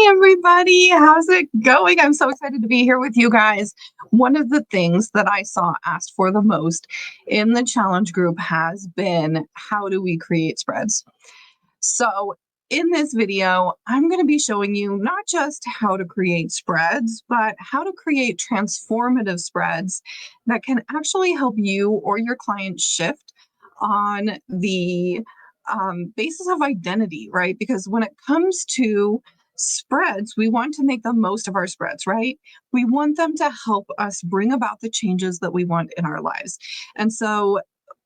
everybody. How's it going? I'm so excited to be here with you guys. One of the things that I saw asked for the most in the challenge group has been, how do we create spreads? So in this video, I'm going to be showing you not just how to create spreads, but how to create transformative spreads that can actually help you or your client shift on the basis of identity, right? Because when it comes to spreads, we want to make the most of our spreads, right? We want them to help us bring about the changes that we want in our lives. And so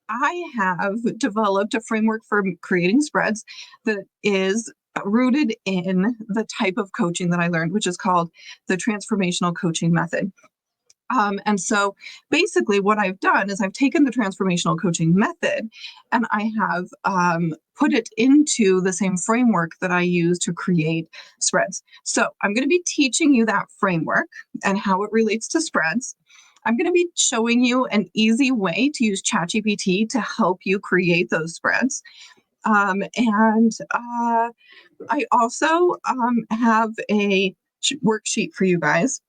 I have developed a framework for creating spreads that is rooted in the type of coaching that I learned, which is called the transformational coaching method. And so basically what I've done is I've taken the transformational coaching method and I have put it into the same framework that I use to create spreads. So I'm going to be teaching you that framework and how it relates to spreads. I'm going to be showing you an easy way to use ChatGPT to help you create those spreads. I also have a worksheet for you guys.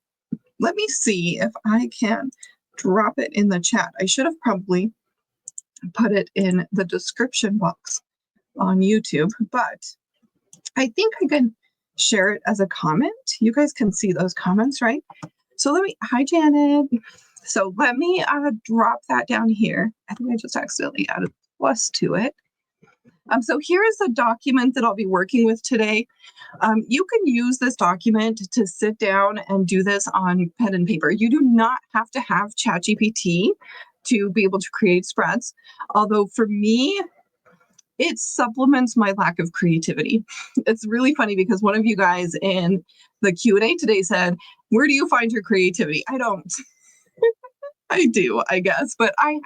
Let me see if I can drop it in the chat. I should have probably put it in the description box on YouTube, but I think I can share it as a comment. You guys can see those comments, right? So hi Janet. So let me drop that down here. I think I just accidentally added plus to it. So here is a document that I'll be working with today. You can use this document to sit down and do this on pen and paper. You do not have to have ChatGPT to be able to create spreads. Although for me, it supplements my lack of creativity. It's really funny because one of you guys in the Q&A today said, where do you find your creativity? I don't. I do, I guess, but I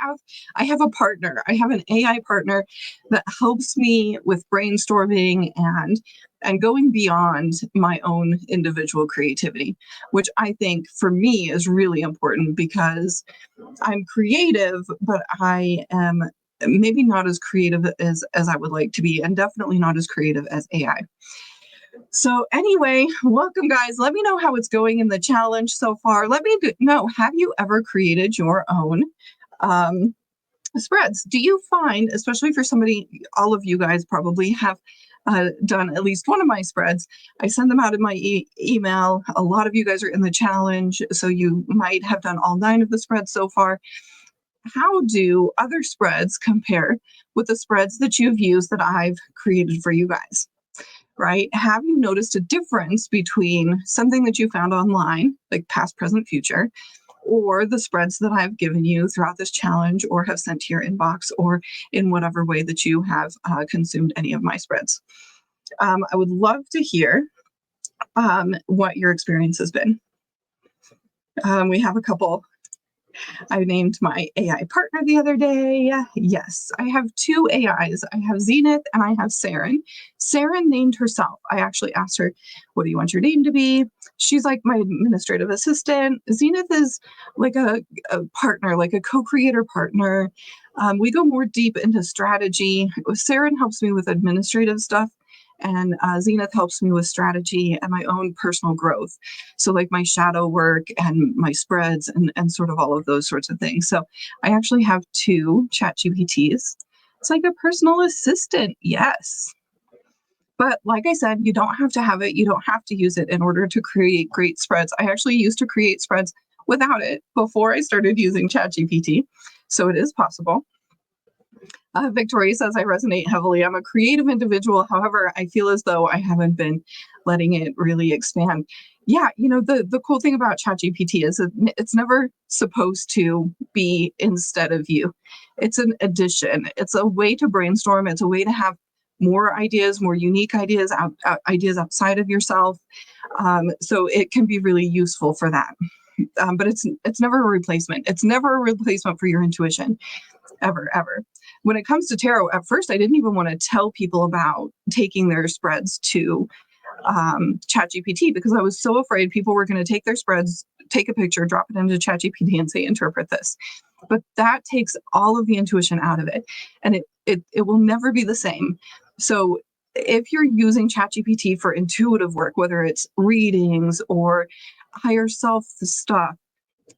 have a partner. I have an AI partner that helps me with brainstorming and going beyond my own individual creativity, which I think for me is really important because I'm creative, but I am maybe not as creative as I would like to be, and definitely not as creative as AI. So anyway, welcome guys. Let me know how it's going in the challenge so far. Let me know, have you ever created your own spreads? Do you find, especially for somebody, all of you guys probably have done at least one of my spreads. I send them out in my email. A lot of you guys are in the challenge, so you might have done all 9 of the spreads so far. How do other spreads compare with the spreads that you've used that I've created for you guys? Right? Have you noticed a difference between something that you found online, like past, present, future, or the spreads that I've given you throughout this challenge or have sent to your inbox or in whatever way that you have consumed any of my spreads? I would love to hear what your experience has been. We have a couple. I named my AI partner the other day. Yes, I have 2 AIs. I have Zenith and I have Saren. Saren named herself. I actually asked her, what do you want your name to be? She's like my administrative assistant. Zenith is like a partner, like a co-creator partner. We go more deep into strategy. Saren helps me with administrative stuff. And Zenith helps me with strategy and my own personal growth. So like my shadow work and my spreads and sort of all of those sorts of things. So I actually have 2 ChatGPTs. It's like a personal assistant. Yes. But like I said, you don't have to have it. You don't have to use it in order to create great spreads. I actually used to create spreads without it before I started using ChatGPT. So it is possible. Victoria says, I resonate heavily. I'm a creative individual. However, I feel as though I haven't been letting it really expand. Yeah, you know, the cool thing about ChatGPT is it's never supposed to be instead of you. It's an addition. It's a way to brainstorm. It's a way to have more ideas, more unique ideas, ideas outside of yourself. So it can be really useful for that. But it's never a replacement. It's never a replacement for your intuition. Ever. When it comes to tarot, at first, I didn't even want to tell people about taking their spreads to ChatGPT because I was so afraid people were going to take their spreads, take a picture, drop it into ChatGPT and say, interpret this. But that takes all of the intuition out of it. And it will never be the same. So if you're using ChatGPT for intuitive work, whether it's readings or higher self stuff,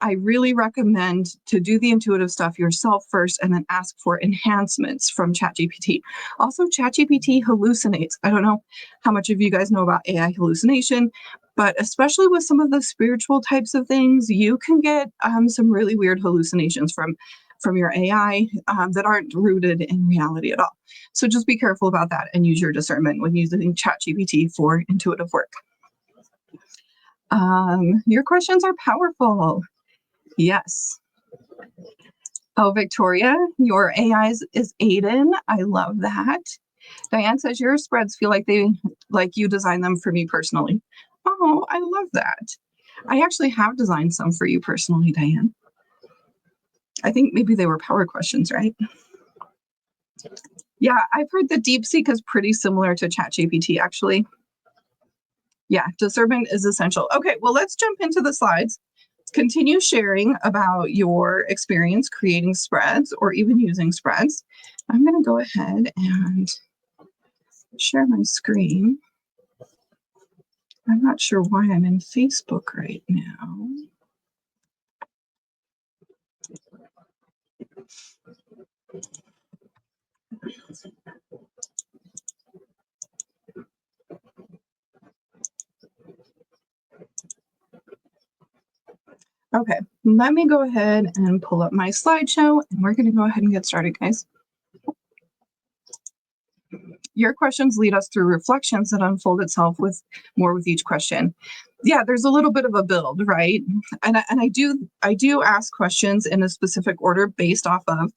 I really recommend to do the intuitive stuff yourself first and then ask for enhancements from ChatGPT. Also, ChatGPT hallucinates. I don't know how much of you guys know about AI hallucination, but especially with some of the spiritual types of things, you can get some really weird hallucinations from your AI that aren't rooted in reality at all. So just be careful about that and use your discernment when using ChatGPT for intuitive work. Your questions are powerful. Yes. Oh, Victoria, your AI is Aiden. I love that. Diane says your spreads feel like you designed them for me personally. Oh, I love that. I actually have designed some for you personally, Diane. I think maybe they were power questions, right? Yeah, I've heard that DeepSeek is pretty similar to ChatGPT, actually. Yeah, discernment is essential. Okay, well, let's jump into the slides. Continue sharing about your experience creating spreads or even using spreads. I'm going to go ahead and share my screen. I'm not sure why I'm in Facebook right now. Okay, let me go ahead and pull up my slideshow and we're going to go ahead and get started, guys. Your questions lead us through reflections that unfold itself with each question. Yeah, there's a little bit of a build, right? And I do ask questions in a specific order based off of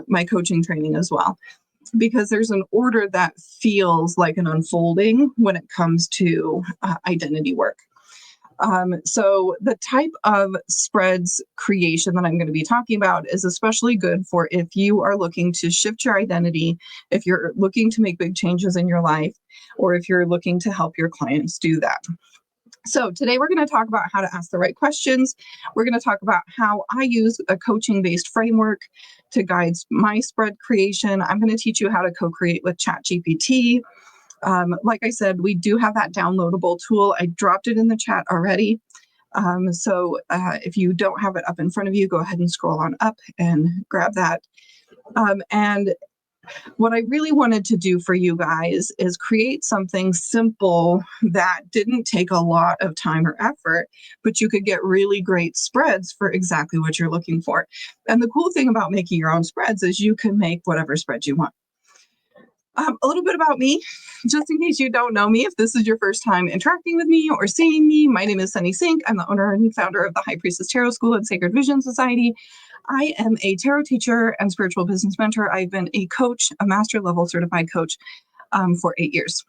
my coaching training as well, because there's an order that feels like an unfolding when it comes to identity work. So the type of spreads creation that I'm going to be talking about is especially good for if you are looking to shift your identity, if you're looking to make big changes in your life, or if you're looking to help your clients do that. So today we're going to talk about how to ask the right questions. We're going to talk about how I use a coaching-based framework to guide my spread creation. I'm going to teach you how to co-create with ChatGPT. Like I said, we do have that downloadable tool. I dropped it in the chat already. So if you don't have it up in front of you, go ahead and scroll on up and grab that. And what I really wanted to do for you guys is create something simple that didn't take a lot of time or effort, but you could get really great spreads for exactly what you're looking for. And the cool thing about making your own spreads is you can make whatever spread you want. A little bit about me, just in case you don't know me, if this is your first time interacting with me or seeing me, my name is Sunny Sink. I'm the owner and founder of the High Priestess Tarot School and Sacred Vision Society. I am a tarot teacher and spiritual business mentor. I've been a coach, a master level certified coach for 8 years.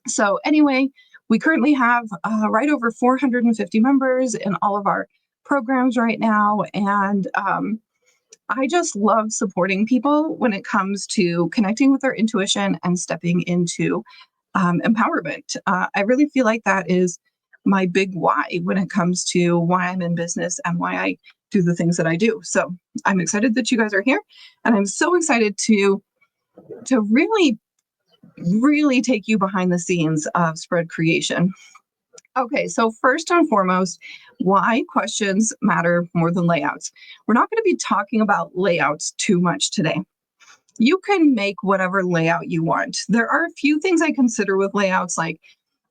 So anyway, we currently have right over 450 members in all of our programs right now. And I just love supporting people when it comes to connecting with their intuition and stepping into empowerment. I really feel like that is my big why when it comes to why I'm in business and why I do the things that I do. So I'm excited that you guys are here, and I'm so excited to really, really take you behind the scenes of spread creation. Okay, so first and foremost, why questions matter more than layouts. We're not going to be talking about layouts too much today. You can make whatever layout you want. There are a few things I consider with layouts, like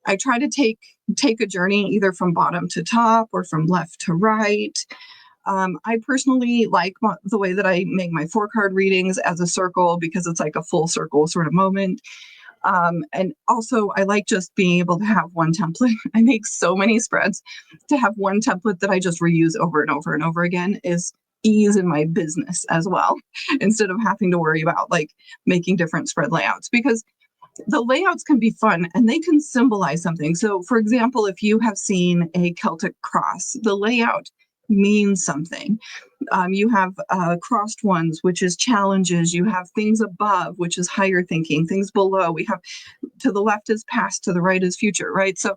I try to take a journey either from bottom to top or from left to right. I personally like the way that I make my 4-card readings as a circle because it's like a full circle sort of moment. And also, I like just being able to have one template. I make so many spreads. To have one template that I just reuse over and over and over again is ease in my business as well, instead of having to worry about like making different spread layouts, because the layouts can be fun and they can symbolize something. So for example, if you have seen a Celtic cross, the layout means something. You have crossed ones, which is challenges. You have things above, which is higher thinking, things below. We have to the left is past, to the right is future, right? So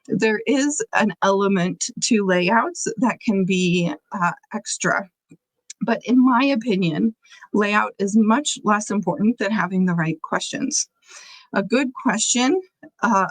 there is an element to layouts that can be extra. But in my opinion, layout is much less important than having the right questions. A good question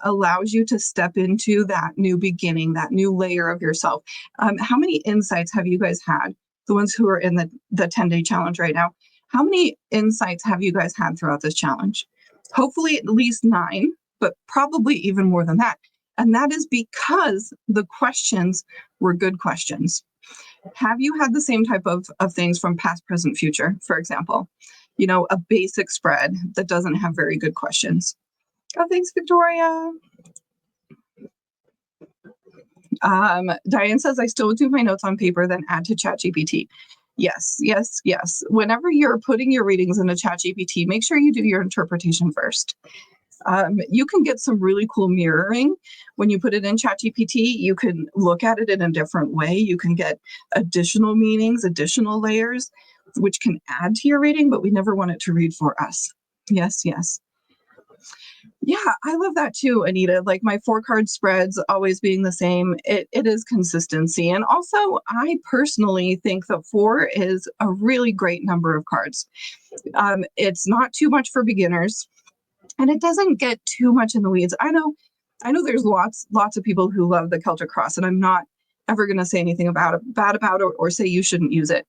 allows you to step into that new beginning, that new layer of yourself. How many insights have you guys had? The ones who are in the 10-day challenge right now. How many insights have you guys had throughout this challenge? Hopefully at least 9, but probably even more than that. And that is because the questions were good questions. Have you had the same type of things from past, present, future, for example? A basic spread that doesn't have very good questions. Oh, thanks, Victoria. Diane says, I still do my notes on paper, then add to ChatGPT. Yes, yes, yes. Whenever you're putting your readings into ChatGPT, make sure you do your interpretation first. You can get some really cool mirroring when you put it in ChatGPT. You can look at it in a different way. You can get additional meanings, additional layers, which can add to your reading, but we never want it to read for us. Yes, yes. Yeah, I love that too, Anita. Like my 4-card spreads always being the same. It is consistency. And also, I personally think that 4 is a really great number of cards. It's not too much for beginners, and it doesn't get too much in the weeds. I know there's lots of people who love the Celtic Cross, and I'm not ever going to say anything bad about it or say you shouldn't use it.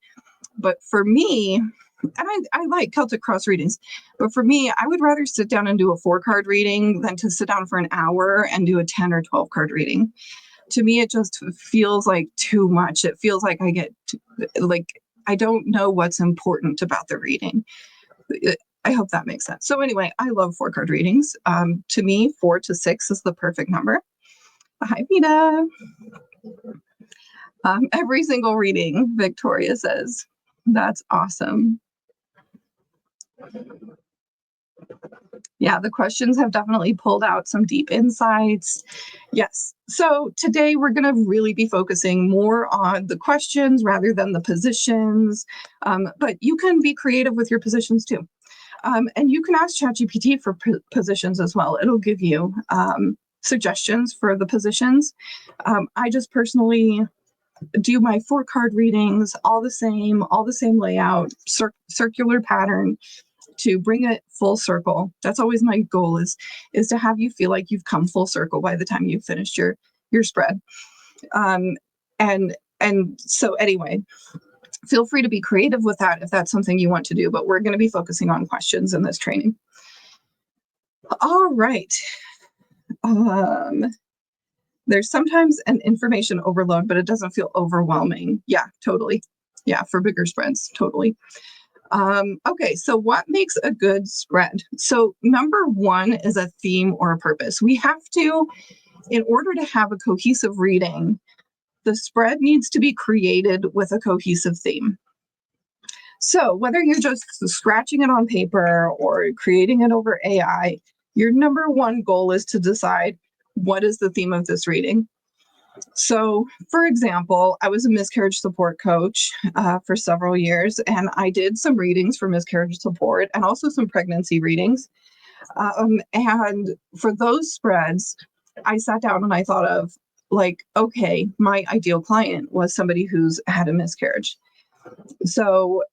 But for me, and I like Celtic Cross readings, but for me, I would rather sit down and do a 4-card reading than to sit down for an hour and do a 10 or 12-card reading. To me, it just feels like too much. It feels like I don't know what's important about the reading. I hope that makes sense. So anyway, I love 4-card readings. To me, 4 to 6 is the perfect number. Hi, Vita. Every single reading, Victoria says. That's awesome. Yeah, the questions have definitely pulled out some deep insights. Yes. So today we're going to really be focusing more on the questions rather than the positions. But you can be creative with your positions too. And you can ask ChatGPT for positions as well. It'll give you suggestions for the positions. I just personally do my 4-card readings, all the same layout, circular pattern to bring it full circle. That's always my goal is to have you feel like you've come full circle by the time you've finished your spread. And so anyway, feel free to be creative with that if that's something you want to do, but we're going to be focusing on questions in this training. All right. There's sometimes an information overload, but it doesn't feel overwhelming. Yeah, totally. Yeah, for bigger spreads, totally. Okay, so what makes a good spread? So number 1 is a theme or a purpose. We have to, in order to have a cohesive reading, the spread needs to be created with a cohesive theme. So whether you're just scratching it on paper or creating it over AI, your number 1 goal is to decide what is the theme of this reading. So, for example, I was a miscarriage support coach for several years, and I did some readings for miscarriage support and also some pregnancy readings. And for those spreads, I sat down and I thought of okay, my ideal client was somebody who's had a miscarriage. So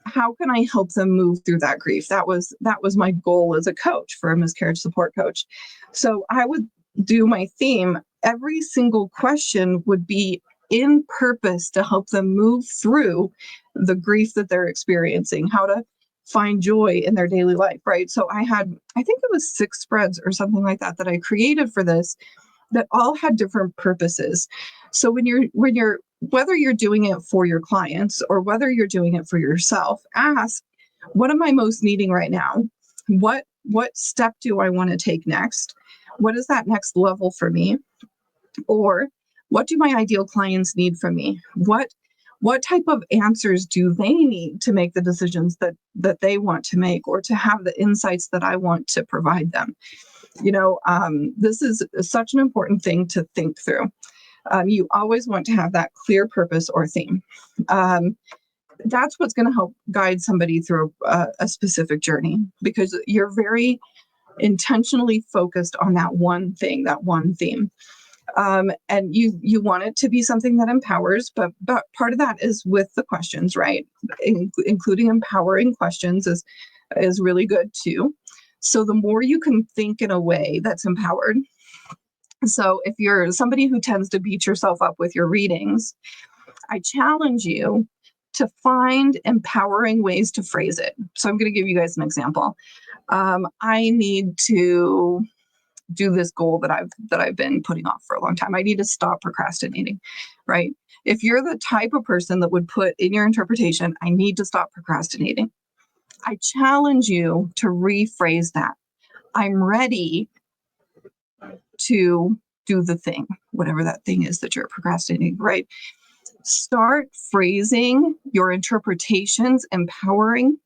how can I help them move through that grief? That was my goal as a coach for a miscarriage support coach. So I would do my theme. Every single question would be in purpose to help them move through the grief that they're experiencing, how to find joy in their daily life, right? So I think it was 6 spreads or something like that I created for this that all had different purposes. So when you're whether you're doing it for your clients or whether you're doing it for yourself, ask, what am I most needing right now? What step do I want to take next? What is that next level for me? Or what do my ideal clients need from me? What type of answers do they need to make the decisions that they want to make, or to have the insights that I want to provide them? This is such an important thing to think through. You always want to have that clear purpose or theme. That's what's going to help guide somebody through a specific journey, because you're very intentionally focused on that one thing, that one theme. And you want it to be something that empowers, but part of that is with the questions, right? Including empowering questions is really good too. So the more you can think in a way that's empowered. So if you're somebody who tends to beat yourself up with your readings, I challenge you to find empowering ways to phrase it. So I'm going to give you guys an example. I need to do this goal that I've been putting off for a long time. I need to stop procrastinating, right? If you're the type of person that would put in your interpretation, I need to stop procrastinating, I challenge you to rephrase that. I'm ready to do the thing, whatever that thing is that you're procrastinating, right? Start phrasing your interpretations empowering,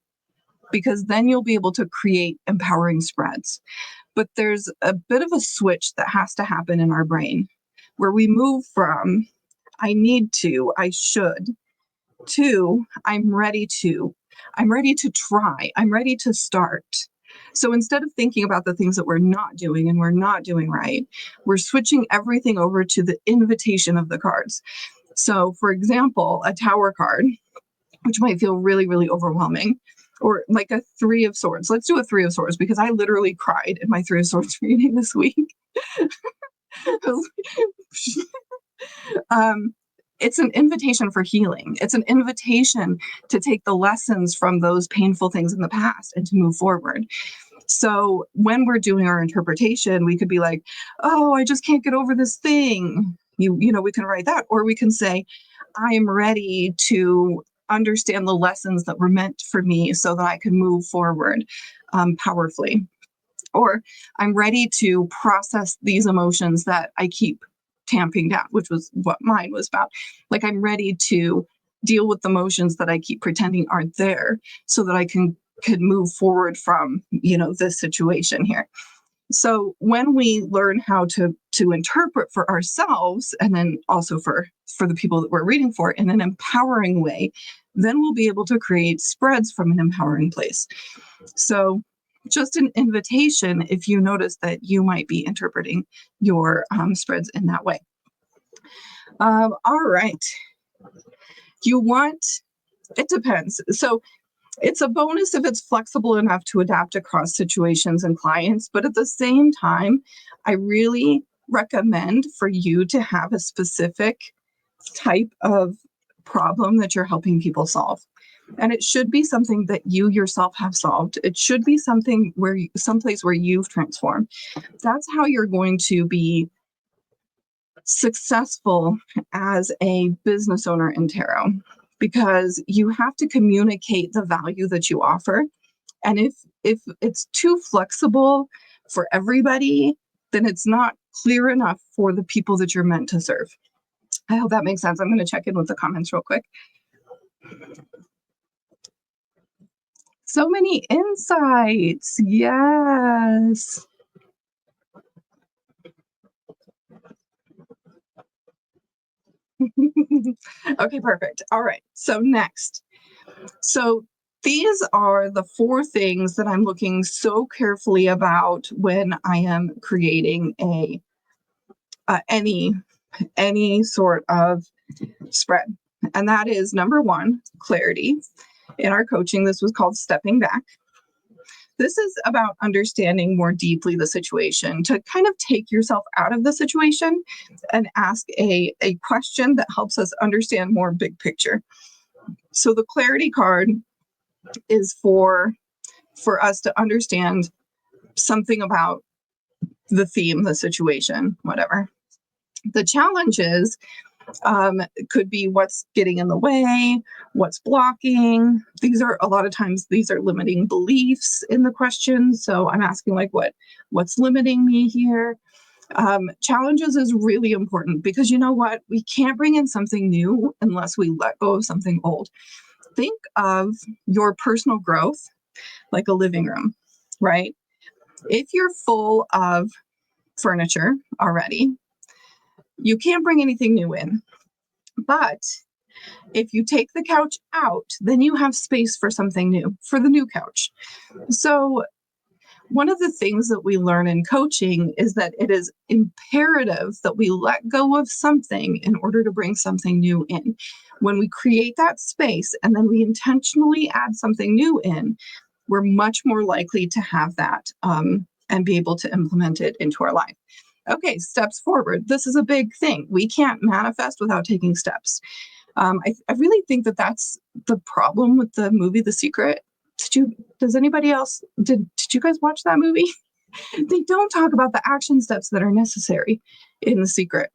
because then you'll be able to create empowering spreads. But there's a bit of a switch that has to happen in our brain where we move from I need to, I should, to I'm ready to try, I'm ready to start. So instead of thinking about the things that we're not doing and we're not doing right, we're switching everything over to the invitation of the cards. So, for example, a tower card, which might feel really, really overwhelming, or like a three of swords. Let's do a three of swords because I literally cried in my three of swords reading this week. um, it's an invitation for healing. It's an invitation to take the lessons from those painful things in the past and to move forward. So when we're doing our interpretation, we could be like, oh, I just can't get over this thing. We can write that, or we can say, I am ready to understand the lessons that were meant for me so that I can move forward powerfully. Or I'm ready to process these emotions that I keep tamping down, which was what mine was about. Like, I'm ready to deal with the emotions that I keep pretending aren't there so that I can move forward from, this situation here. So when we learn how to interpret for ourselves, and then also for the people that we're reading for in an empowering way, then we'll be able to create spreads from an empowering place. So just an invitation if you notice that you might be interpreting your spreads in that way. All right. It depends. So it's a bonus if it's flexible enough to adapt across situations and clients. But at the same time, I really recommend for you to have a specific type of problem that you're helping people solve. And it should be something that you yourself have solved. It should be something someplace where you've transformed. That's how you're going to be successful as a business owner in tarot, because you have to communicate the value that you offer. And if it's too flexible for everybody, then it's not clear enough for the people that you're meant to serve. I hope that makes sense. I'm going to check in with the comments real quick. So many insights. Yes. Okay, perfect. All right. So next. So these are the 4 things that I'm looking so carefully about when I am creating any sort of spread. And that is number 1, clarity. In our coaching, this was called stepping back. This is about understanding more deeply the situation, to kind of take yourself out of the situation and ask a question that helps us understand more big picture. So the clarity card is for us to understand something about the theme, the situation, whatever. The challenge is could be what's getting in the way, what's blocking. These are a lot of times limiting beliefs in the question. So I'm asking like what's limiting me here. Challenges is really important because you know what? We can't bring in something new unless we let go of something old. Think of your personal growth like a living room, right? If you're full of furniture already, you can't bring anything new in. But if you take the couch out, then you have space for something new, for the new couch. So one of the things that we learn in coaching is that it is imperative that we let go of something in order to bring something new in. When we create that space and then we intentionally add something new in, we're much more likely to have that and be able to implement it into our life. Okay, steps forward. This is a big thing. We can't manifest without taking steps. I really think that that's the problem with the movie The Secret. Does anybody else, did you guys watch that movie? They don't talk about the action steps that are necessary in The Secret.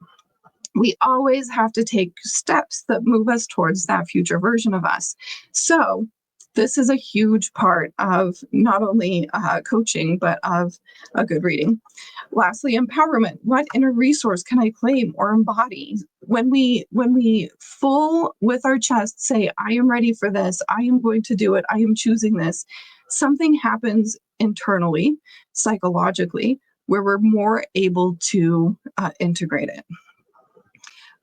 We always have to take steps that move us towards that future version of us. So this is a huge part of not only coaching, but of a good reading. Lastly, empowerment. What inner resource can I claim or embody? When we full with our chest say, I am ready for this, I am going to do it, I am choosing this, something happens internally, psychologically, where we're more able to integrate it.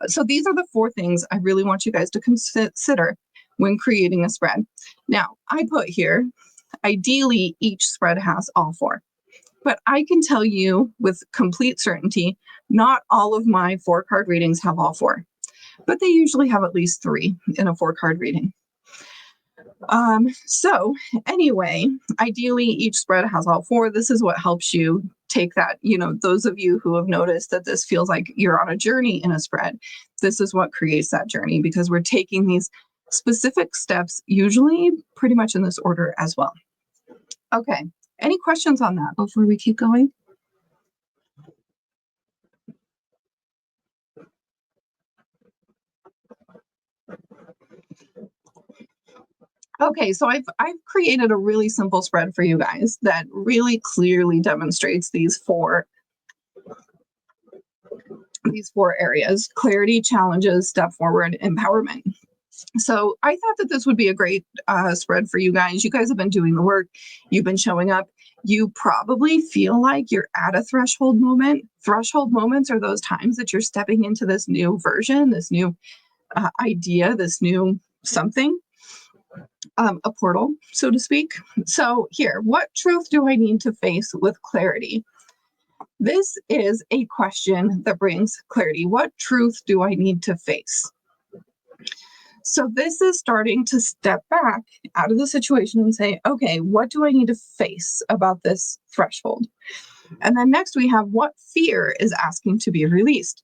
So these are the 4 things I really want you guys to consider when creating a spread. Now, I put here, ideally, each spread has all 4. But I can tell you with complete certainty, not all of my 4-card readings have all 4. But they usually have at least 3 in a 4-card reading. So anyway, ideally, each spread has all 4. This is what helps you take that, those of you who have noticed that this feels like you're on a journey in a spread, this is what creates that journey, because we're taking these specific steps, usually pretty much in this order as well. Okay, any questions on that before we keep going? Okay, so I've created a really simple spread for you guys that really clearly demonstrates these four areas: clarity, challenges, step forward, empowerment. So I thought that this would be a great spread for you guys. You guys have been doing the work. You've been showing up. You probably feel like you're at a threshold moment. Threshold moments are those times that you're stepping into this new version, this new idea, this new something. A portal, so to speak. So here, what truth do I need to face with clarity? This is a question that brings clarity. What truth do I need to face? So this is starting to step back out of the situation and say, okay, what do I need to face about this threshold? And then next we have what fear is asking to be released.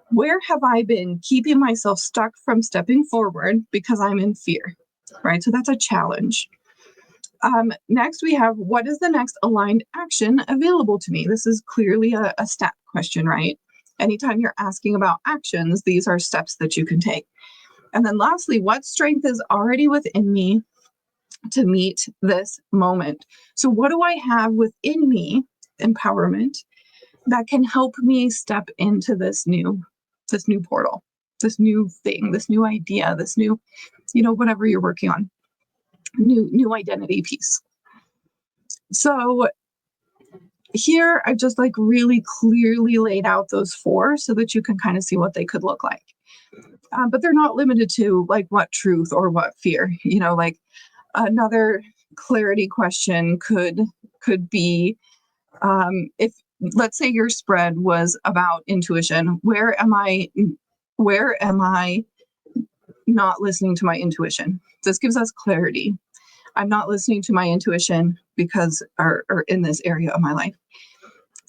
Where have I been keeping myself stuck from stepping forward because I'm in fear? Right? So that's a challenge. Next, we have what is the next aligned action available to me? This is clearly a step question, right? Anytime you're asking about actions, these are steps that you can take. And then lastly, what strength is already within me to meet this moment? So what do I have within me, empowerment, that can help me step into this new portal, this new thing, this new idea, this new, whatever you're working on, new identity piece. So here I've just really clearly laid out those 4 so that you can kind of see what they could look like. But they're not limited to what truth or what fear. Another clarity question could be, if let's say your spread was about intuition, where am I not listening to my intuition? This gives us clarity. I'm not listening to my intuition because or in this area of my life.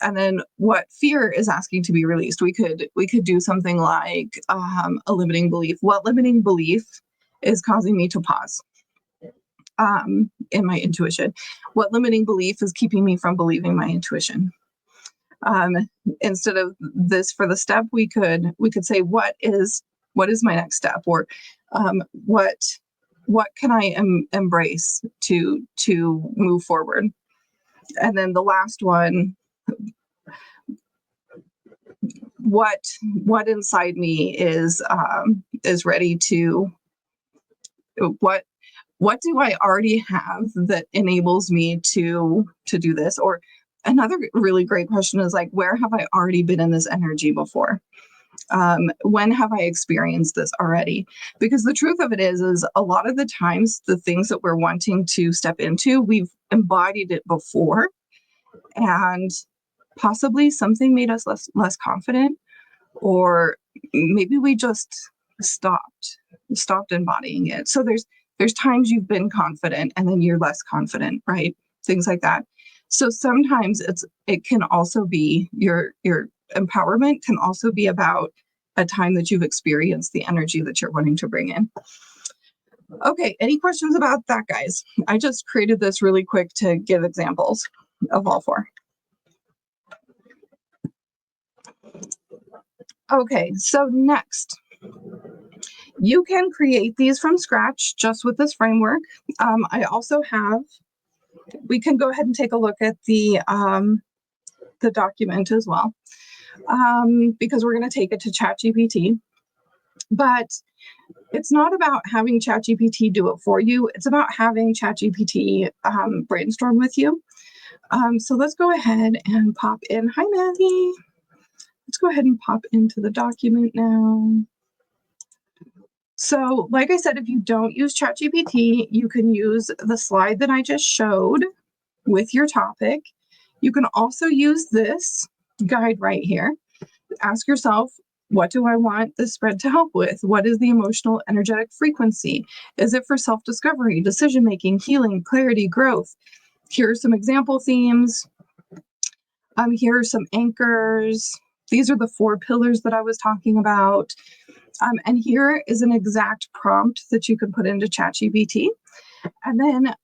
And then what fear is asking to be released? We could do something like a limiting belief. What limiting belief is causing me to pause in my intuition? What limiting belief is keeping me from believing my intuition? Instead of this for the step, we could say, what is my next step? Or what can I embrace to move forward? And then the last one, what inside me is ready to, what do I already have that enables me to do this? Or another really great question is where have I already been in this energy before? When have I experienced this already? Because the truth of it is a lot of the times the things that we're wanting to step into, we've embodied it before, and possibly something made us less confident, or maybe we just stopped embodying it. So There's times you've been confident and then you're less confident, right? Things like that. So sometimes it can also be your empowerment can also be about a time that you've experienced the energy that you're wanting to bring in. Okay, any questions about that, guys? I just created this really quick to give examples of all four. Okay, so next, you can create these from scratch just with this framework. I also have, we can go ahead and take a look at the document as well, because we're going to take it to ChatGPT. But it's not about having ChatGPT do it for you. It's about having ChatGPT brainstorm with you. So let's go ahead and pop in. Hi, Maddie. Let's go ahead and pop into the document now. So like I said, if you don't use ChatGPT, you can use the slide that I just showed with your topic. You can also use this guide right here. Ask yourself, what do I want this spread to help with? What is the emotional energetic frequency? Is it for self-discovery, decision-making, healing, clarity, growth? Here are some example themes. Here are some anchors. These are the 4 pillars that I was talking about. And here is an exact prompt that you can put into ChatGPT. And then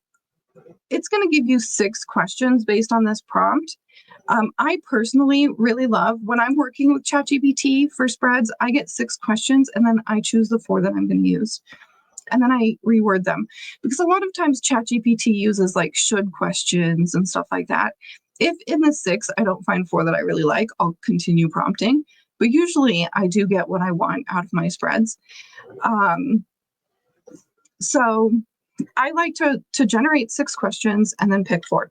it's going to give you 6 questions based on this prompt. I personally really love when I'm working with ChatGPT for spreads, I get 6 questions and then I choose the 4 that I'm going to use. And then I reword them because a lot of times ChatGPT uses like should questions and stuff like that. If in the 6, I don't find 4 that I really like, I'll continue prompting. But usually I do get what I want out of my spreads. So I like to generate 6 questions and then pick 4.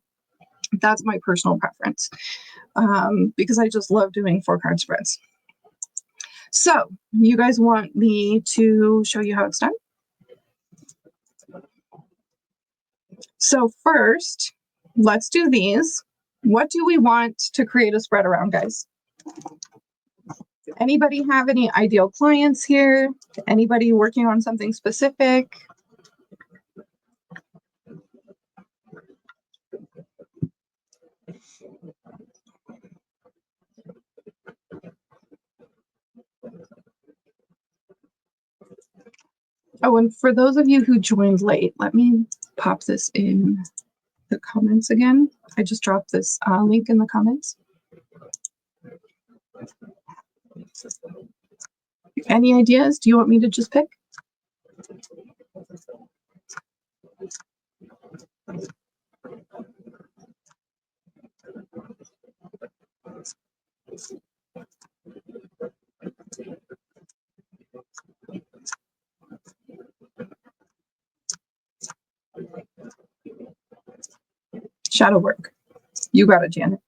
That's my personal preference because I just love doing 4-card spreads. So you guys want me to show you how it's done? So first, let's do these. What do we want to create a spread around, guys? Anybody have any ideal clients here? Anybody working on something specific? Oh, and for those of you who joined late, let me pop this in the comments again. I just dropped this link in the comments. Any ideas? Do you want me to just pick? Shadow work. You got it, Janet.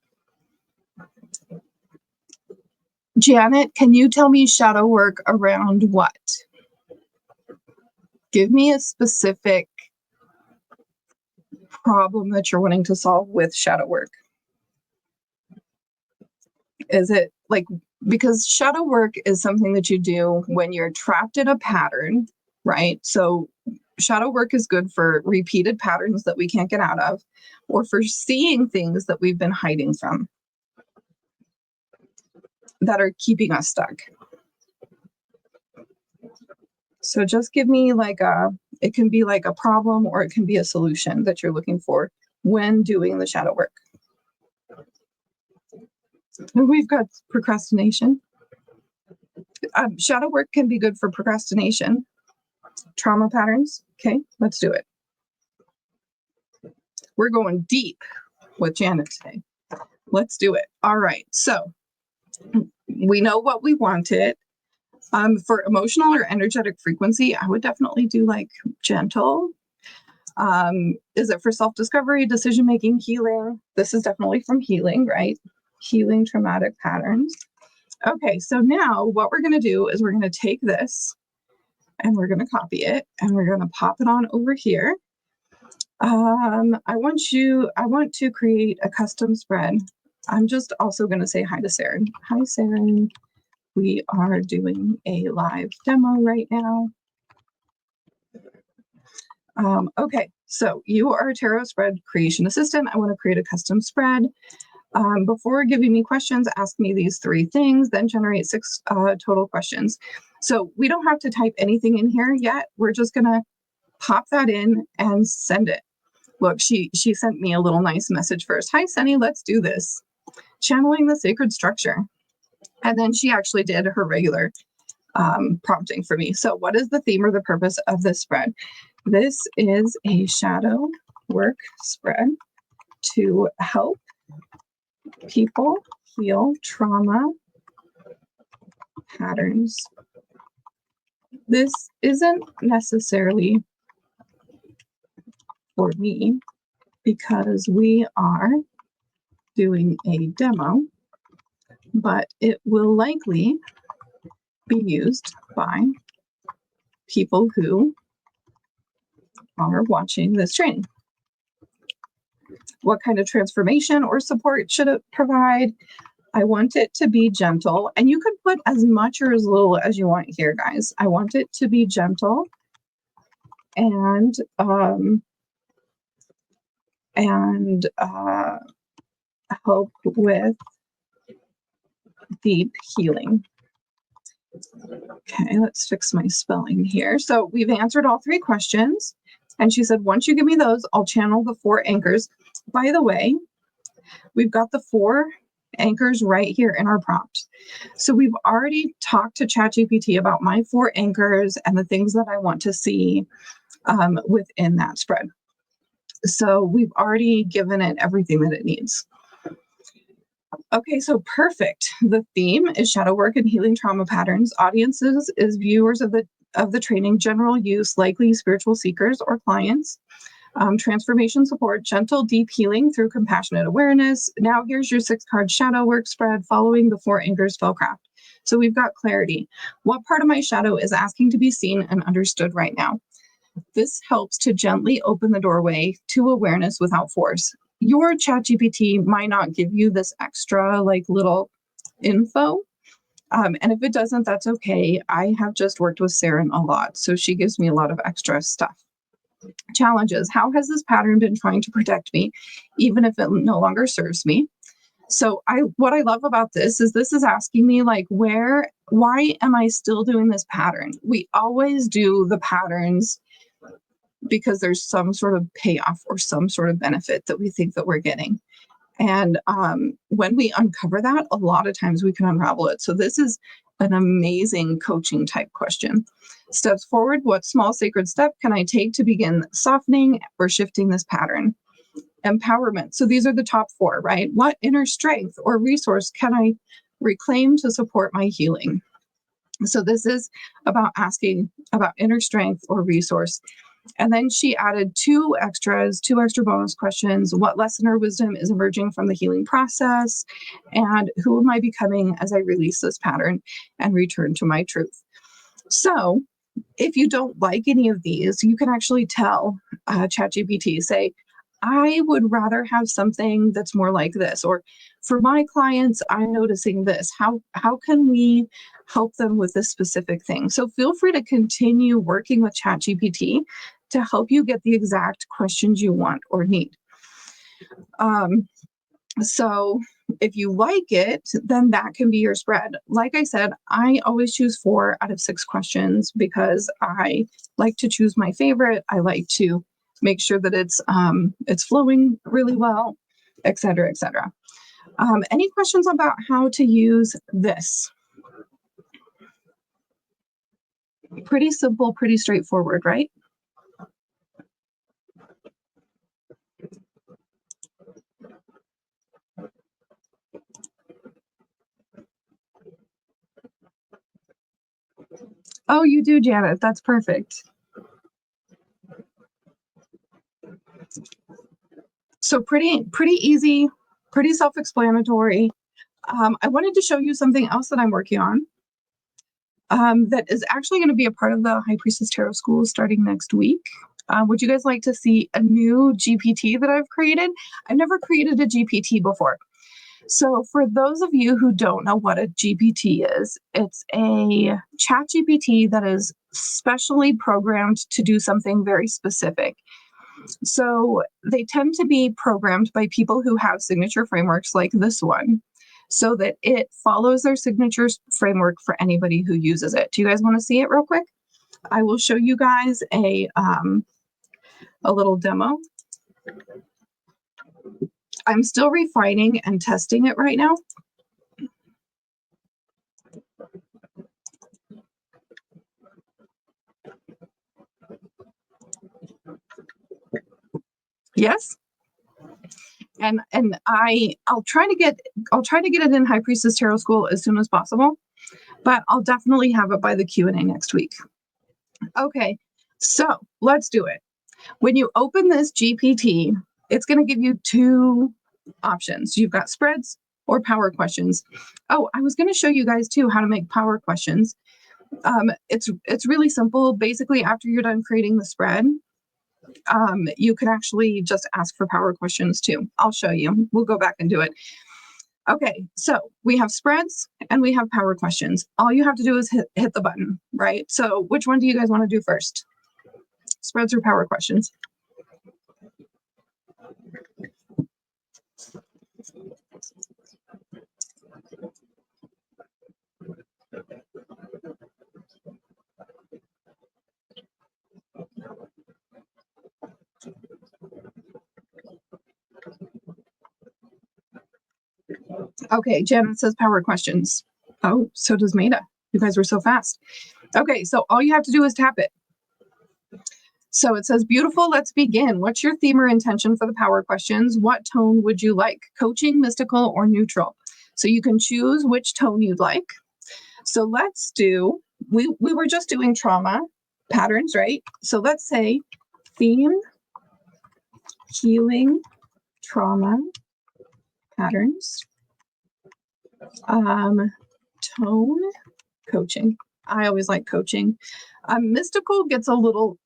Janet, can you tell me shadow work around what? Give me a specific problem that you're wanting to solve with shadow work. Is it like, because shadow work is something that you do when you're trapped in a pattern, right? So shadow work is good for repeated patterns that we can't get out of, or for seeing things that we've been hiding from that are keeping us stuck. So just give me like it can be like a problem or it can be a solution that you're looking for when doing the shadow work. And we've got procrastination. Shadow work can be good for procrastination. Trauma patterns. Okay, let's do it. We're going deep with Janet today. Let's do it. All right, so we know what we wanted. For emotional or energetic frequency, I would definitely do like gentle. Is it for self-discovery, decision-making, healing? This is definitely from healing, right? Healing traumatic patterns. Okay, so now what we're going to do is we're going to take this and we're going to copy it and we're going to pop it on over here. I want to create a custom spread. I'm just also going to say hi to Sarah. Hi, Sarah. We are doing a live demo right now. Okay, so you are a tarot spread creation assistant. I want to create a custom spread. Before giving me questions, ask me these 3 things, then generate 6 total questions. So we don't have to type anything in here yet. We're just going to pop that in and send it. Look, she sent me a little nice message first. Hi, Sunny, let's do this. Channeling the sacred structure. And then she actually did her regular prompting for me. So what is the theme or the purpose of this spread? This is a shadow work spread to help people heal trauma patterns. This isn't necessarily for me because we are doing a demo, but it will likely be used by people who are watching this training. What kind of transformation or support should it provide? I want it to be gentle, and you could put as much or as little as you want here, guys. I want it to be gentle and help with deep healing. Okay, let's fix my spelling here. So we've answered all 3 questions. And she said, once you give me those, I'll channel the 4 anchors. By the way, we've got the 4 anchors right here in our prompt. So we've already talked to ChatGPT about my 4 anchors and the things that I want to see within that spread. So we've already given it everything that it needs. Okay, so perfect. The theme is shadow work and healing trauma patterns. Audiences is viewers of the training, general use, likely spiritual seekers or clients. Transformation support, gentle, deep healing through compassionate awareness. Now here's your 6-card shadow work spread following the 4 anchors Spellcraft. So we've got clarity. What part of my shadow is asking to be seen and understood right now? This helps to gently open the doorway to awareness without force. Your ChatGPT might not give you this extra little info. And if it doesn't, that's okay. I have just worked with Sarah a lot, so she gives me a lot of extra stuff. Challenges. How has this pattern been trying to protect me, even if it no longer serves me? So what I love about this is asking me why am I still doing this pattern? We always do the patterns because there's some sort of payoff or some sort of benefit that we think that we're getting. And when we uncover that, a lot of times we can unravel it. So this is an amazing coaching type question. Steps forward. What small sacred step can I take to begin softening or shifting this pattern? Empowerment. So these are the top 4, right? What inner strength or resource can I reclaim to support my healing? So this is about asking about inner strength or resource. And then she added 2 extra bonus questions. What lesson or wisdom is emerging from the healing process? And who am I becoming as I release this pattern and return to my truth? So if you don't like any of these, you can actually tell ChatGPT, say, I would rather have something that's more like this. Or for my clients, I'm noticing this. How can we help them with this specific thing? So feel free to continue working with ChatGPT to help you get the exact questions you want or need. So if you like it, then that can be your spread. Like I said, I always choose 4 out of 6 questions because I like to choose my favorite. I like to make sure that it's flowing really well, et cetera, et cetera. Any questions about how to use this? Pretty simple, pretty straightforward, right? Oh, you do, Janet. That's perfect. So pretty easy, pretty self-explanatory. I wanted to show you something else that I'm working on that is actually going to be a part of the High Priestess Tarot School starting next week. Would you guys like to see a new GPT that I've created? I've never created a GPT before. So for those of you who don't know what a GPT is, it's a chat GPT that is specially programmed to do something very specific. So they tend to be programmed by people who have signature frameworks like this one, so that it follows their signature framework for anybody who uses it. Do you guys want to see it real quick? I will show you guys a little demo. I'm still refining and testing it right now. Yes. And I'll try to get it in High Priestess Tarot School as soon as possible, but I'll definitely have it by the Q&A next week. Okay, so let's do it. When you open this GPT, it's going to give you two options. You've got spreads or power questions. Oh, I was going to show you guys too how to make power questions. It's really simple. Basically, after you're done creating the spread, you can actually just ask for power questions too. I'll show you. We'll go back and do it. Okay, so we have spreads and we have power questions. All you have to do is hit the button, right? So which one do you guys want to do first? Spreads or power questions? Okay, Janet says power questions. Oh, so does Maida. You guys were so fast. Okay, so all you have to do is tap it. So it says, beautiful, let's begin. What's your theme or intention for the power questions? What tone would you like? Coaching, mystical, or neutral? So you can choose which tone you'd like. So let's do, we were just doing trauma patterns, right? So let's say theme, healing, trauma, patterns, tone, coaching. I always like coaching. Mystical gets a little,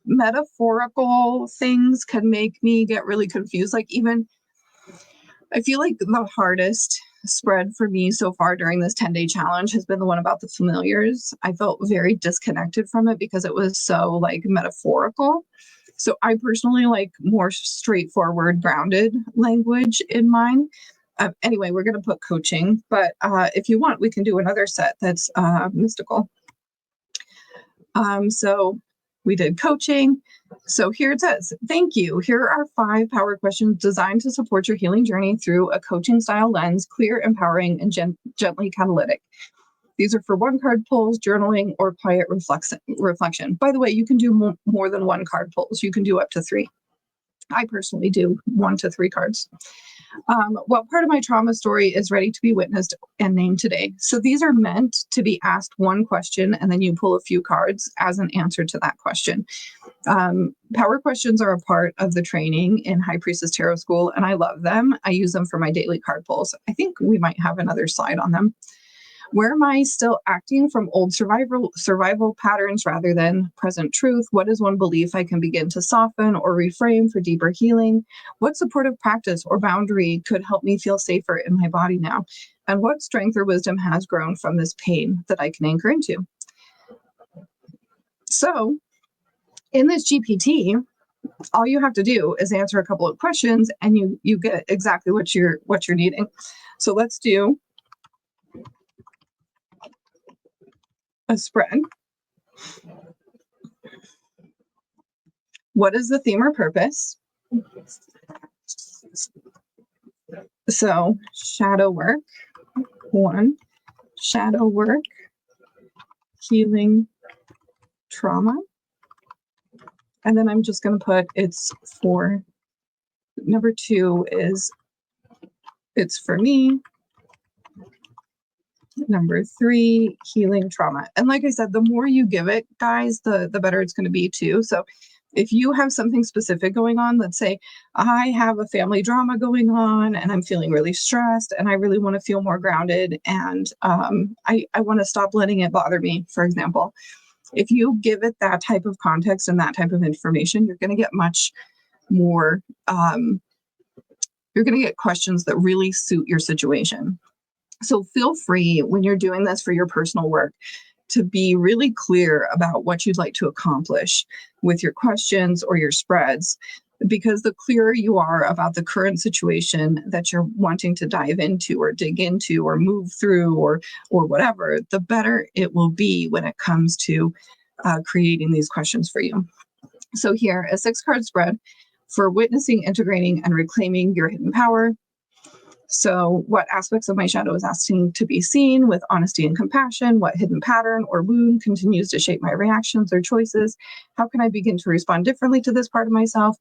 metaphorical things can make me get really confused. Like even, I feel like the hardest spread for me so far during this 10-day challenge has been the one about the familiars. I felt very disconnected from it because it was so like metaphorical. So I personally like more straightforward, grounded language in mine. Anyway, we're going to put coaching, but if you want, we can do another set that's mystical. So we did coaching. So here it says, thank you. Here are 5 power questions designed to support your healing journey through a coaching style lens, clear, empowering, and gently catalytic. These are for 1-card pulls, journaling, or quiet reflection. By the way, you can do more than 1 card pulls. You can do up to 3. I personally do 1 to 3 cards. What part of my trauma story is ready to be witnessed and named today? So these are meant to be asked one question and then you pull a few cards as an answer to that question. Power questions are a part of the training in High Priestess Tarot School, and I love them. I use them for my daily card pulls. I think we might have another slide on them. Where am I still acting from old survival patterns rather than present truth? What is one belief I can begin to soften or reframe for deeper healing? What supportive practice or boundary could help me feel safer in my body now? And what strength or wisdom has grown from this pain that I can anchor into? So in this GPT, all you have to do is answer a couple of questions and you get exactly what you're needing. So let's do a spread. What is the theme or purpose? So shadow work, 1, shadow work, healing, trauma. And then I'm just going to put it's for number 2 is it's for me. Number 3, healing trauma. And like I said, the more you give it, guys, the better it's going to be too. So if you have something specific going on, let's say I have a family drama going on and I'm feeling really stressed and I really want to feel more grounded and I want to stop letting it bother me, for example. If you give it that type of context and that type of information, you're going to get much more you're going to get questions that really suit your situation. So feel free when you're doing this for your personal work to be really clear about what you'd like to accomplish with your questions or your spreads, because the clearer you are about the current situation that you're wanting to dive into or dig into or move through or whatever, the better it will be when it comes to creating these questions for you. So here, a 6-card spread for witnessing, integrating, and reclaiming your hidden power. So what aspects of my shadow is asking to be seen with honesty and compassion? What hidden pattern or wound continues to shape my reactions or choices? How can I begin to respond differently to this part of myself?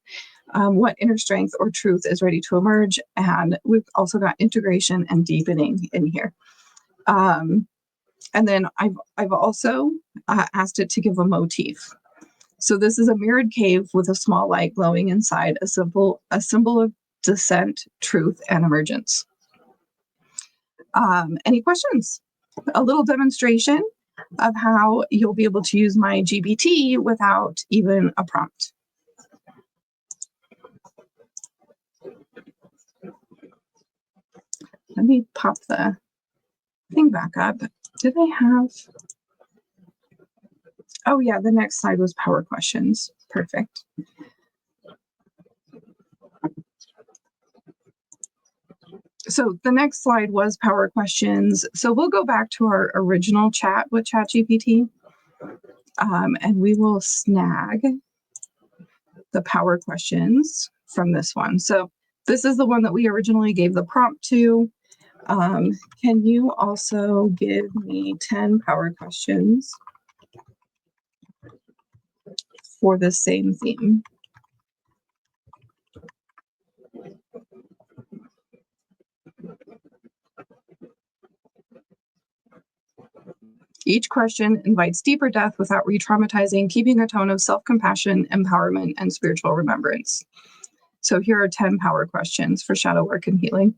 What inner strength or truth is ready to emerge? And we've also got integration and deepening in here. And then I've also asked it to give a motif. So this is a mirrored cave with a small light glowing inside, a symbol of descent, truth, and emergence. Any questions? A little demonstration of how you'll be able to use my GPT without even a prompt. Let me pop the thing back up. Did I have? Oh yeah, the next slide was power questions. Perfect. So the next slide was power questions. So we'll go back to our original chat with ChatGPT, and we will snag the power questions from this one. So this is the one that we originally gave the prompt to. Can you also give me 10 power questions for the same theme? Each question invites deeper depth without re-traumatizing, keeping a tone of self-compassion, empowerment, and spiritual remembrance. So here are 10 power questions for shadow work and healing.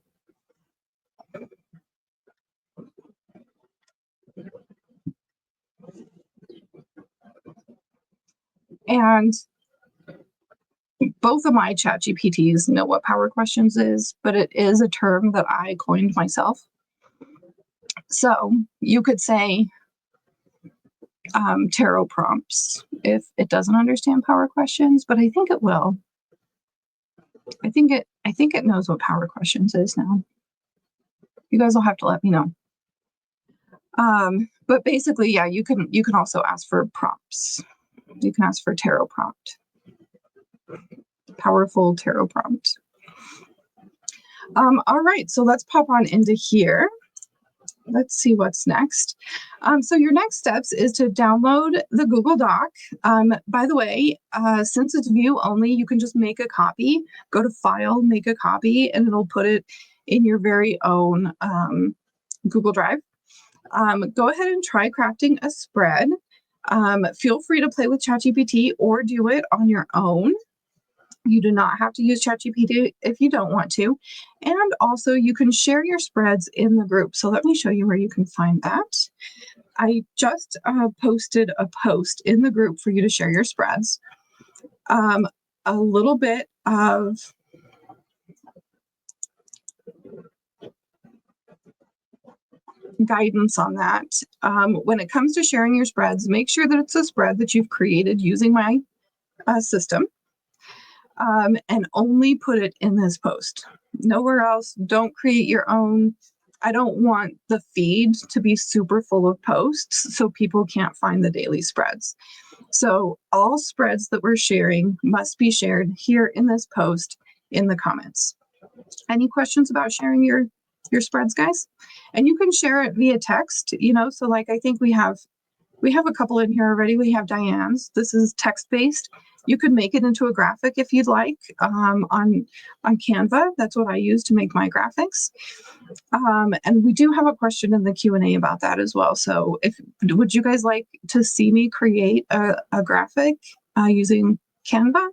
And both of my chat GPTs know what power questions is, but it is a term that I coined myself. So you could say tarot prompts if it doesn't understand power questions, but I think it will. I think it knows what power questions is now. You guys will have to let me know. But basically, yeah, you can also ask for prompts. You can ask for tarot prompt. Powerful tarot prompt. All right, so let's pop on into here. Let's see what's next. So your next steps is to download the Google Doc. By the way, since it's view only, you can just make a copy, go to File, make a copy, and it'll put it in your very own Google Drive. Go ahead and try crafting a spread. Feel free to play with ChatGPT or do it on your own. You do not have to use ChatGPT if you don't want to. And also you can share your spreads in the group. So let me show you where you can find that. I just posted a post in the group for you to share your spreads. A little bit of guidance on that. When it comes to sharing your spreads, make sure that it's a spread that you've created using my system. And only put it in this post. Nowhere else. Don't create your own. I don't want the feed to be super full of posts so people can't find the daily spreads. So all spreads that we're sharing must be shared here in this post in the comments. Any questions about sharing your spreads, guys? And you can share it via text, so like I think we have a couple in here already. We have Diane's. This is text-based. You could make it into a graphic if you'd like on Canva. That's what I use to make my graphics. And we do have a question in the Q&A about that as well. So would you guys like to see me create a graphic using Canva?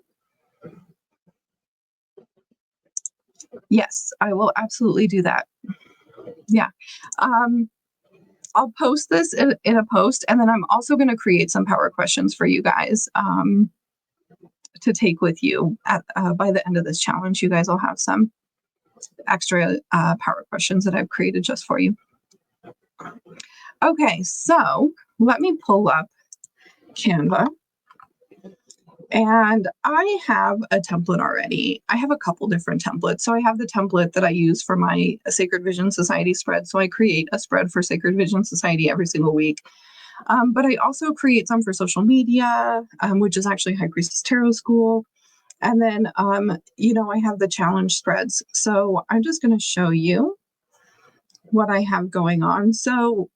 Yes, I will absolutely do that. Yeah. I'll post this in a post, and then I'm also going to create some power questions for you guys to take with you by the end of this challenge. You guys will have some. extra power questions that I've created just for you. Okay, so let me pull up Canva. And I have a template already. I have a couple different templates. So I have the template that I use for my Sacred Vision Society spread. So I create a spread for Sacred Vision Society every single week. But I also create some for social media, which is actually High Priestess Tarot School. And then, I have the challenge spreads. So I'm just going to show you what I have going on. So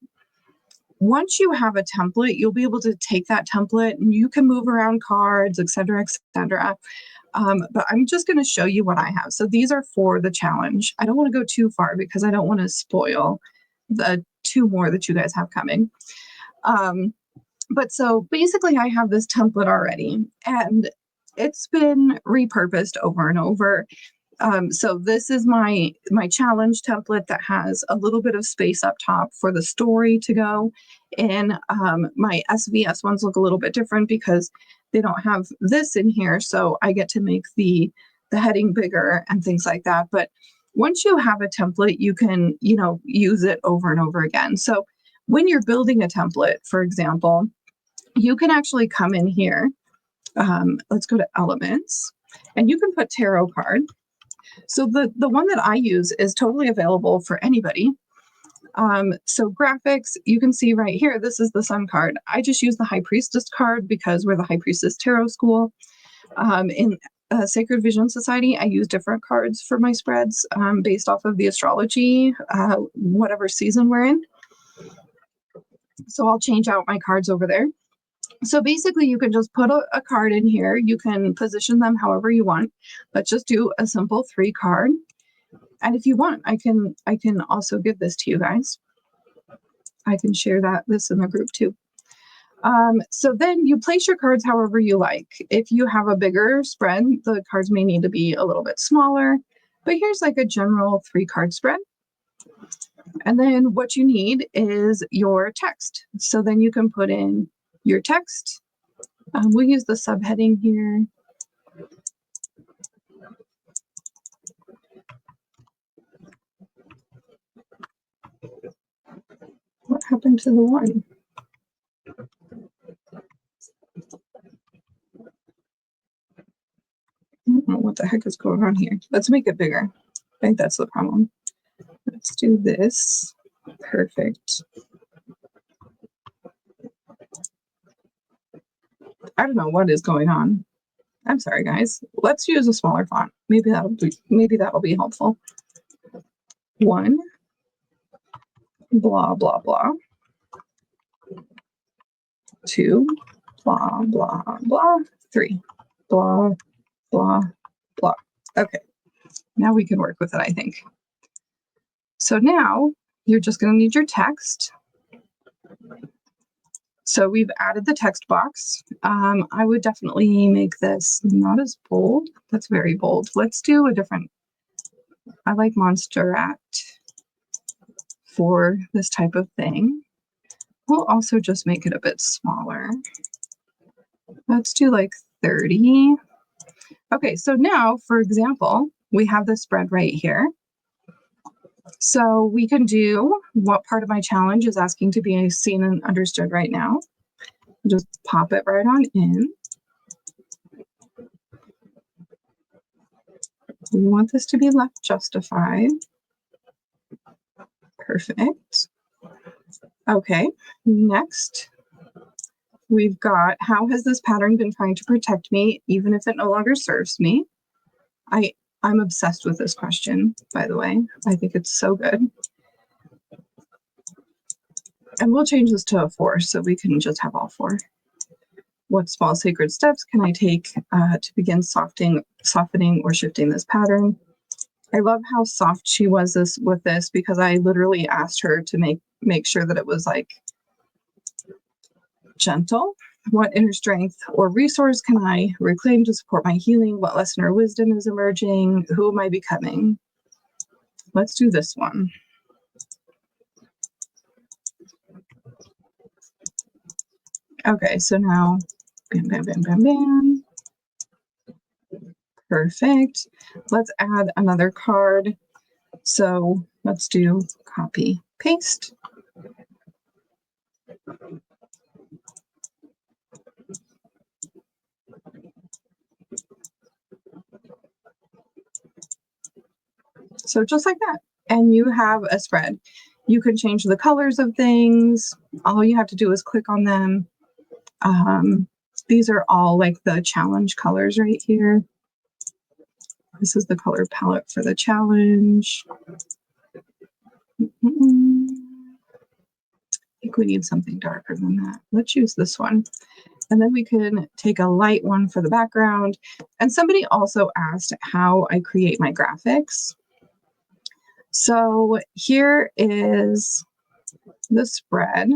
once you have a template, you'll be able to take that template and you can move around cards, et cetera, et cetera. But I'm just going to show you what I have. So these are for the challenge. I don't want to go too far because I don't want to spoil the 2 more that you guys have coming. But so basically I have this template already and it's been repurposed over and over. So this is my challenge template that has a little bit of space up top for the story to go in. My SVS ones look a little bit different because they don't have this in here. So I get to make the heading bigger and things like that. But once you have a template, you can, use it over and over again. So when you're building a template, for example, you can actually come in here. Let's go to elements and you can put tarot card. So the one that I use is totally available for anybody. So graphics, you can see right here, this is the Sun card. I just use the High Priestess card because we're the High Priestess Tarot School. In Sacred Vision Society, I use different cards for my spreads based off of the astrology, whatever season we're in. So I'll change out my cards over there. So basically you can just put a card in here. You can position them however you want. Let's just do a simple 3 card. And if you want, I can also give this to you guys. I can share this in the group too. So then you place your cards however you like. If you have a bigger spread, the cards may need to be a little bit smaller, but here's like a general 3 card spread. And then what you need is your text. So then you can put in your text. We'll use the subheading here. What happened to the one? I don't know what the heck is going on here. Let's make it bigger. I think that's the problem. Let's do this. Perfect. I don't know what is going on. I'm sorry, guys. Let's use a smaller font. Maybe that'll be helpful. 1, blah blah blah. 2, blah blah blah. 3, blah blah blah. Okay, now we can work with it, I think. So now you're just going to need your text. So we've added the text box. I would definitely make this not as bold. That's very bold. Let's do a different. I like Monster Act for this type of thing. We'll also just make it a bit smaller. Let's do like 30. Okay, so now, for example, we have the spread right here. So we can do what part of my challenge is asking to be seen and understood right now. Just pop it right on in. We want this to be left justified. Perfect. Okay, next we've got, how has this pattern been trying to protect me even if it no longer serves me? I'm obsessed with this question, by the way. I think it's so good. And we'll change this to a 4 so we can just have all 4. What small sacred steps can I take to begin softening or shifting this pattern? I love how soft she was with this because I literally asked her to make sure that it was like gentle. What inner strength or resource can I reclaim to support my healing? What lesson or wisdom is emerging? Who am I becoming? Let's do this one. Okay, so now, bam, bam, bam, bam, bam. Perfect. Let's add another card. So let's do copy, paste. So just like that, and you have a spread. You can change the colors of things. All you have to do is click on them. These are all like the challenge colors right here. This is the color palette for the challenge. I think we need something darker than that. Let's use this one. And then we can take a light one for the background. And somebody also asked how I create my graphics. So here is the spread.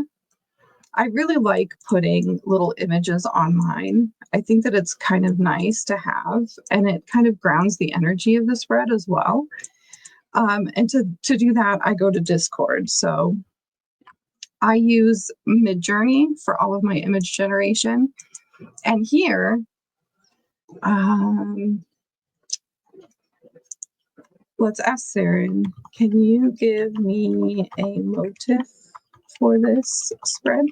I really like putting little images on mine. I think that it's kind of nice to have, and it kind of grounds the energy of the spread as well. And to do that, I go to Discord. So I use Midjourney for all of my image generation. And here, let's ask Saren, can you give me a motif for this spread?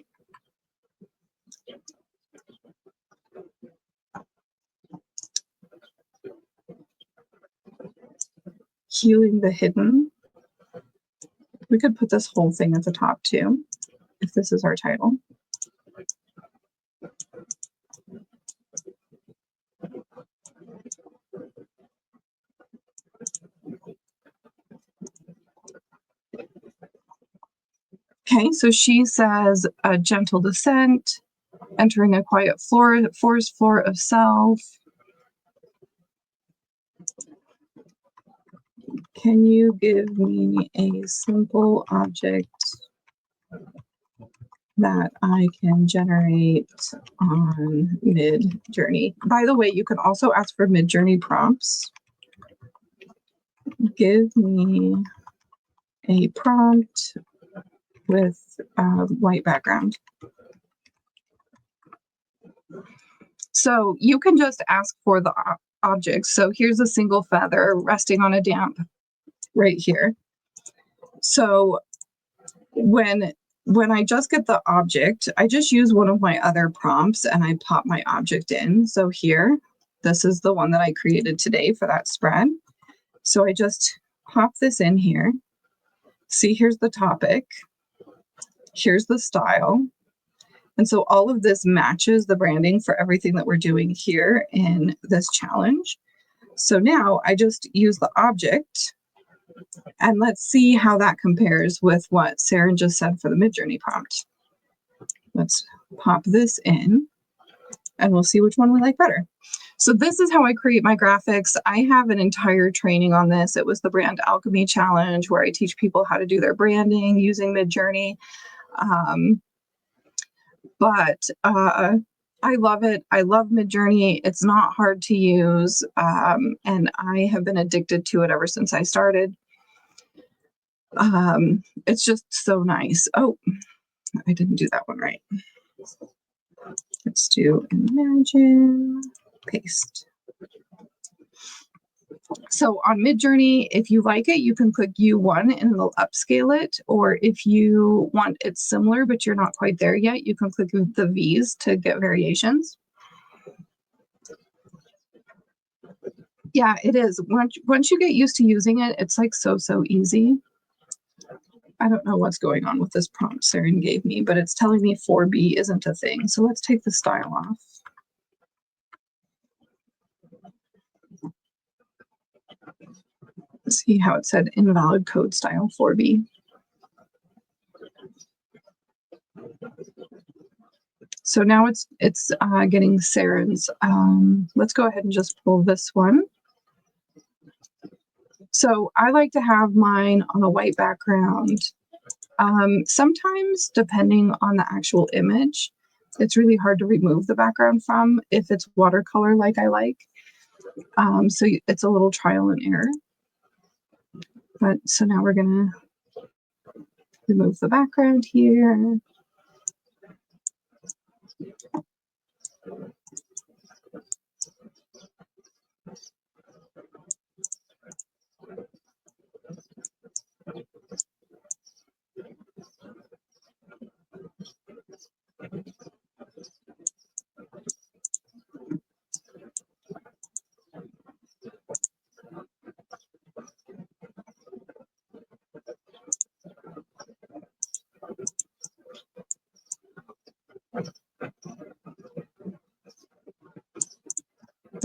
Healing the hidden. We could put this whole thing at the top too, if this is our title. Okay, so she says a gentle descent, entering a quiet forest floor of self. Can you give me a simple object that I can generate on Midjourney? By the way, you can also ask for Midjourney prompts. Give me a prompt with white background. So you can just ask for the objects. So here's a single feather resting on a damp right here. So when I just get the object, I just use one of my other prompts and I pop my object in. So here, this is the one that I created today for that spread. So I just pop this in here. See, here's the topic. Here's the style. And so all of this matches the branding for everything that we're doing here in this challenge. So now I just use the object and let's see how that compares with what Sarah just said for the Midjourney prompt. Let's pop this in and we'll see which one we like better. So this is how I create my graphics. I have an entire training on this. It was the Brand Alchemy Challenge where I teach people how to do their branding using Midjourney. But I love it. I love Midjourney. It's not hard to use. And I have been addicted to it ever since I started. It's just so nice. Oh, I didn't do that one right. Let's do imagine, paste. So on Midjourney, if you like it, you can click U1 and it'll upscale it. Or if you want it similar, but you're not quite there yet, you can click the V's to get variations. Yeah, it is. Once you get used to using it, it's like so easy. I don't know what's going on with this prompt Saren gave me, but it's telling me 4B isn't a thing. So let's take the style off. See how it said invalid code style 4B. So now it's getting Saren's. Let's go ahead and just pull this one. So I like to have mine on a white background. Sometimes, depending on the actual image, it's really hard to remove the background from if it's watercolor like I like. So it's a little trial and error. But so now we're going to remove the background here.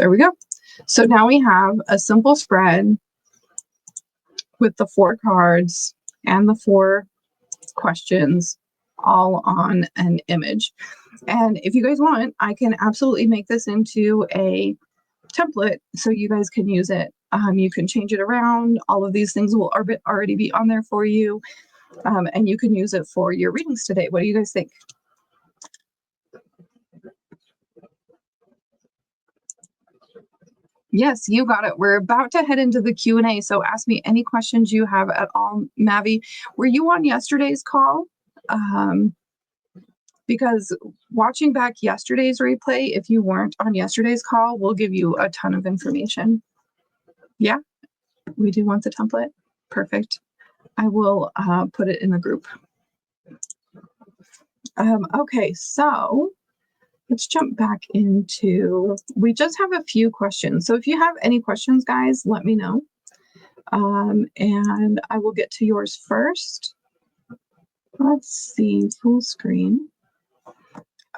There we go. So now we have a simple spread with the 4 cards and the 4 questions all on an image. And if you guys want, I can absolutely make this into a template so you guys can use it. You can change it around. All of these things will already be on there for you. And you can use it for your readings today. What do you guys think? Yes, you got it. We're about to head into the Q&A, so ask me any questions you have at all. Mavi, were you on yesterday's call? Because watching back yesterday's replay, if you weren't on yesterday's call, will give you a ton of information. Yeah, we do want the template. Perfect. I will put it in the group. Okay, so let's jump back into, we just have a few questions. So if you have any questions, guys, let me know. And I will get to yours first. Let's see, full screen.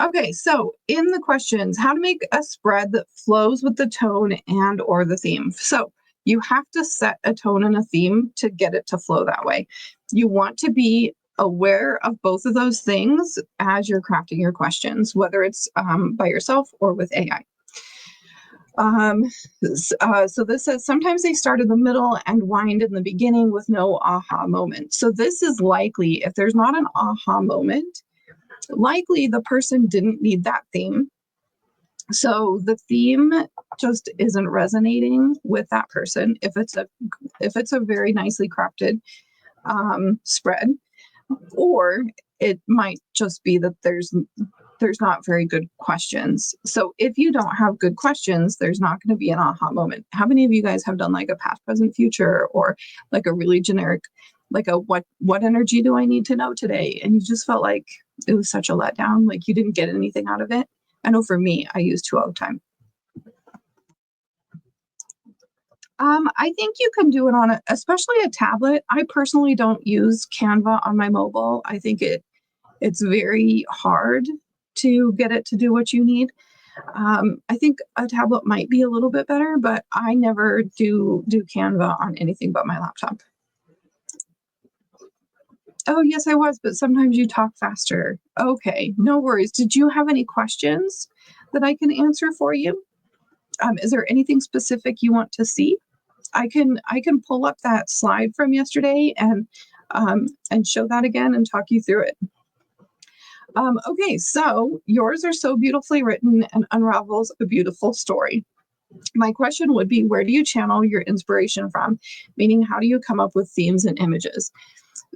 Okay, so in the questions, how to make a spread that flows with the tone and or the theme. So you have to set a tone and a theme to get it to flow that way. You want to be aware of both of those things as you're crafting your questions, whether it's by yourself or with AI. So this says, sometimes they start in the middle and wind in the beginning with no aha moment. So this is likely, if there's not an aha moment, likely the person didn't need that theme. So the theme just isn't resonating with that person if it's a very nicely crafted spread, or it might just be that there's not very good questions. So if you don't have good questions, there's not going to be an aha moment. How many of you guys have done like a past, present, future, or like a really generic, like a what energy do I need to know today? And you just felt like it was such a letdown, like you didn't get anything out of it. I know for me, I use 2 all the time. I think you can do it on especially a tablet. I personally don't use Canva on my mobile. I think it's very hard to get it to do what you need. I think a tablet might be a little bit better, but I never do Canva on anything but my laptop. Oh, yes, I was, but sometimes you talk faster. Okay, no worries. Did you have any questions that I can answer for you? Is there anything specific you want to see? I can pull up that slide from yesterday and show that again and talk you through it. Okay, so yours are so beautifully written and unravels a beautiful story. My question would be, where do you channel your inspiration from? Meaning, how do you come up with themes and images?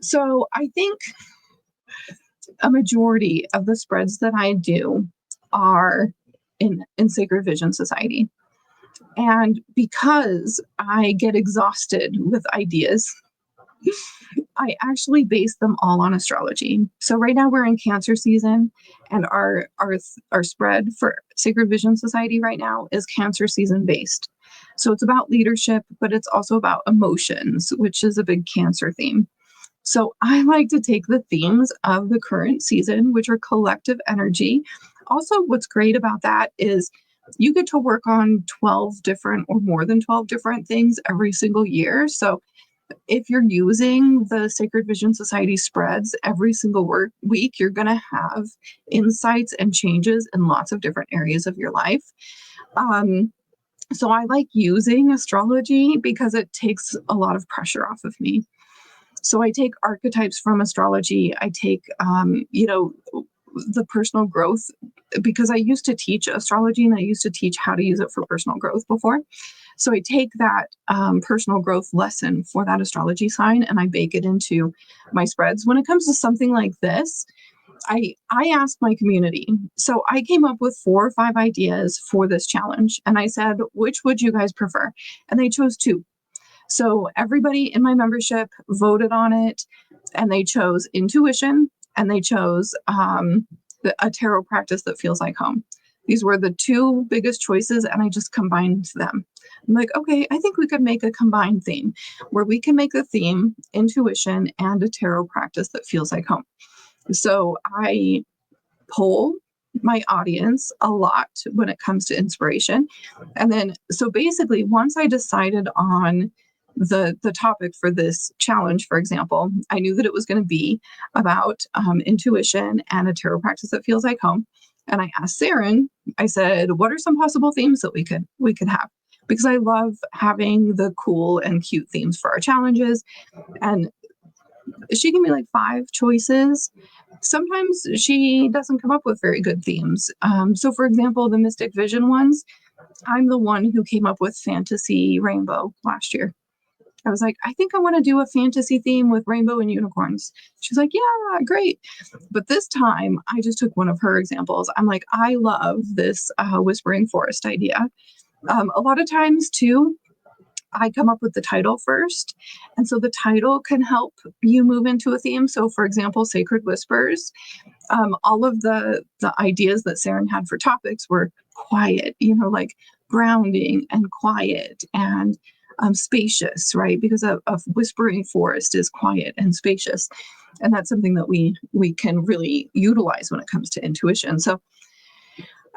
So I think a majority of the spreads that I do are in Sacred Vision Society. And because I get exhausted with ideas, I actually base them all on astrology. So right now we're in Cancer season, and our spread for Sacred Vision Society right now is Cancer season based. So it's about leadership, but it's also about emotions, which is a big Cancer theme. So I like to take the themes of the current season, which are collective energy. Also, what's great about that is you get to work on 12 different or more than 12 different things every single year. So if you're using the Sacred Vision Society spreads every single week, you're going to have insights and changes in lots of different areas of your life. So I like using astrology because it takes a lot of pressure off of me. So I take archetypes from astrology. I take, the personal growth, because I used to teach astrology and I used to teach how to use it for personal growth before. So I take that personal growth lesson for that astrology sign and I bake it into my spreads. When it comes to something like this, I asked my community. So I came up with 4 or 5 ideas for this challenge. And I said, which would you guys prefer? And they chose 2. So everybody in my membership voted on it, and they chose intuition, and they chose a tarot practice that feels like home. These were the 2 biggest choices, and I just combined them. I'm like, okay, I think we could make a combined theme where we can make a theme, intuition, and a tarot practice that feels like home. So I poll my audience a lot when it comes to inspiration. And then, so basically, once I decided on the topic for this challenge, for example, I knew that it was going to be about intuition and a tarot practice that feels like home. And I asked Saren, I said, what are some possible themes that we could have? Because I love having the cool and cute themes for our challenges. And she gave me like 5 choices. Sometimes she doesn't come up with very good themes. So, for example, the Mystic Vision ones, I'm the one who came up with Fantasy Rainbow last year. I was like, I think I want to do a fantasy theme with rainbow and unicorns. She's like, yeah, great. But this time I just took one of her examples. I'm like, I love this Whispering Forest idea. A lot of times, too, I come up with the title first. And so the title can help you move into a theme. So, for example, Sacred Whispers, all of the ideas that Saren had for topics were quiet, like grounding and quiet and spacious, right? Because a whispering forest is quiet and spacious. And that's something that we can really utilize when it comes to intuition. So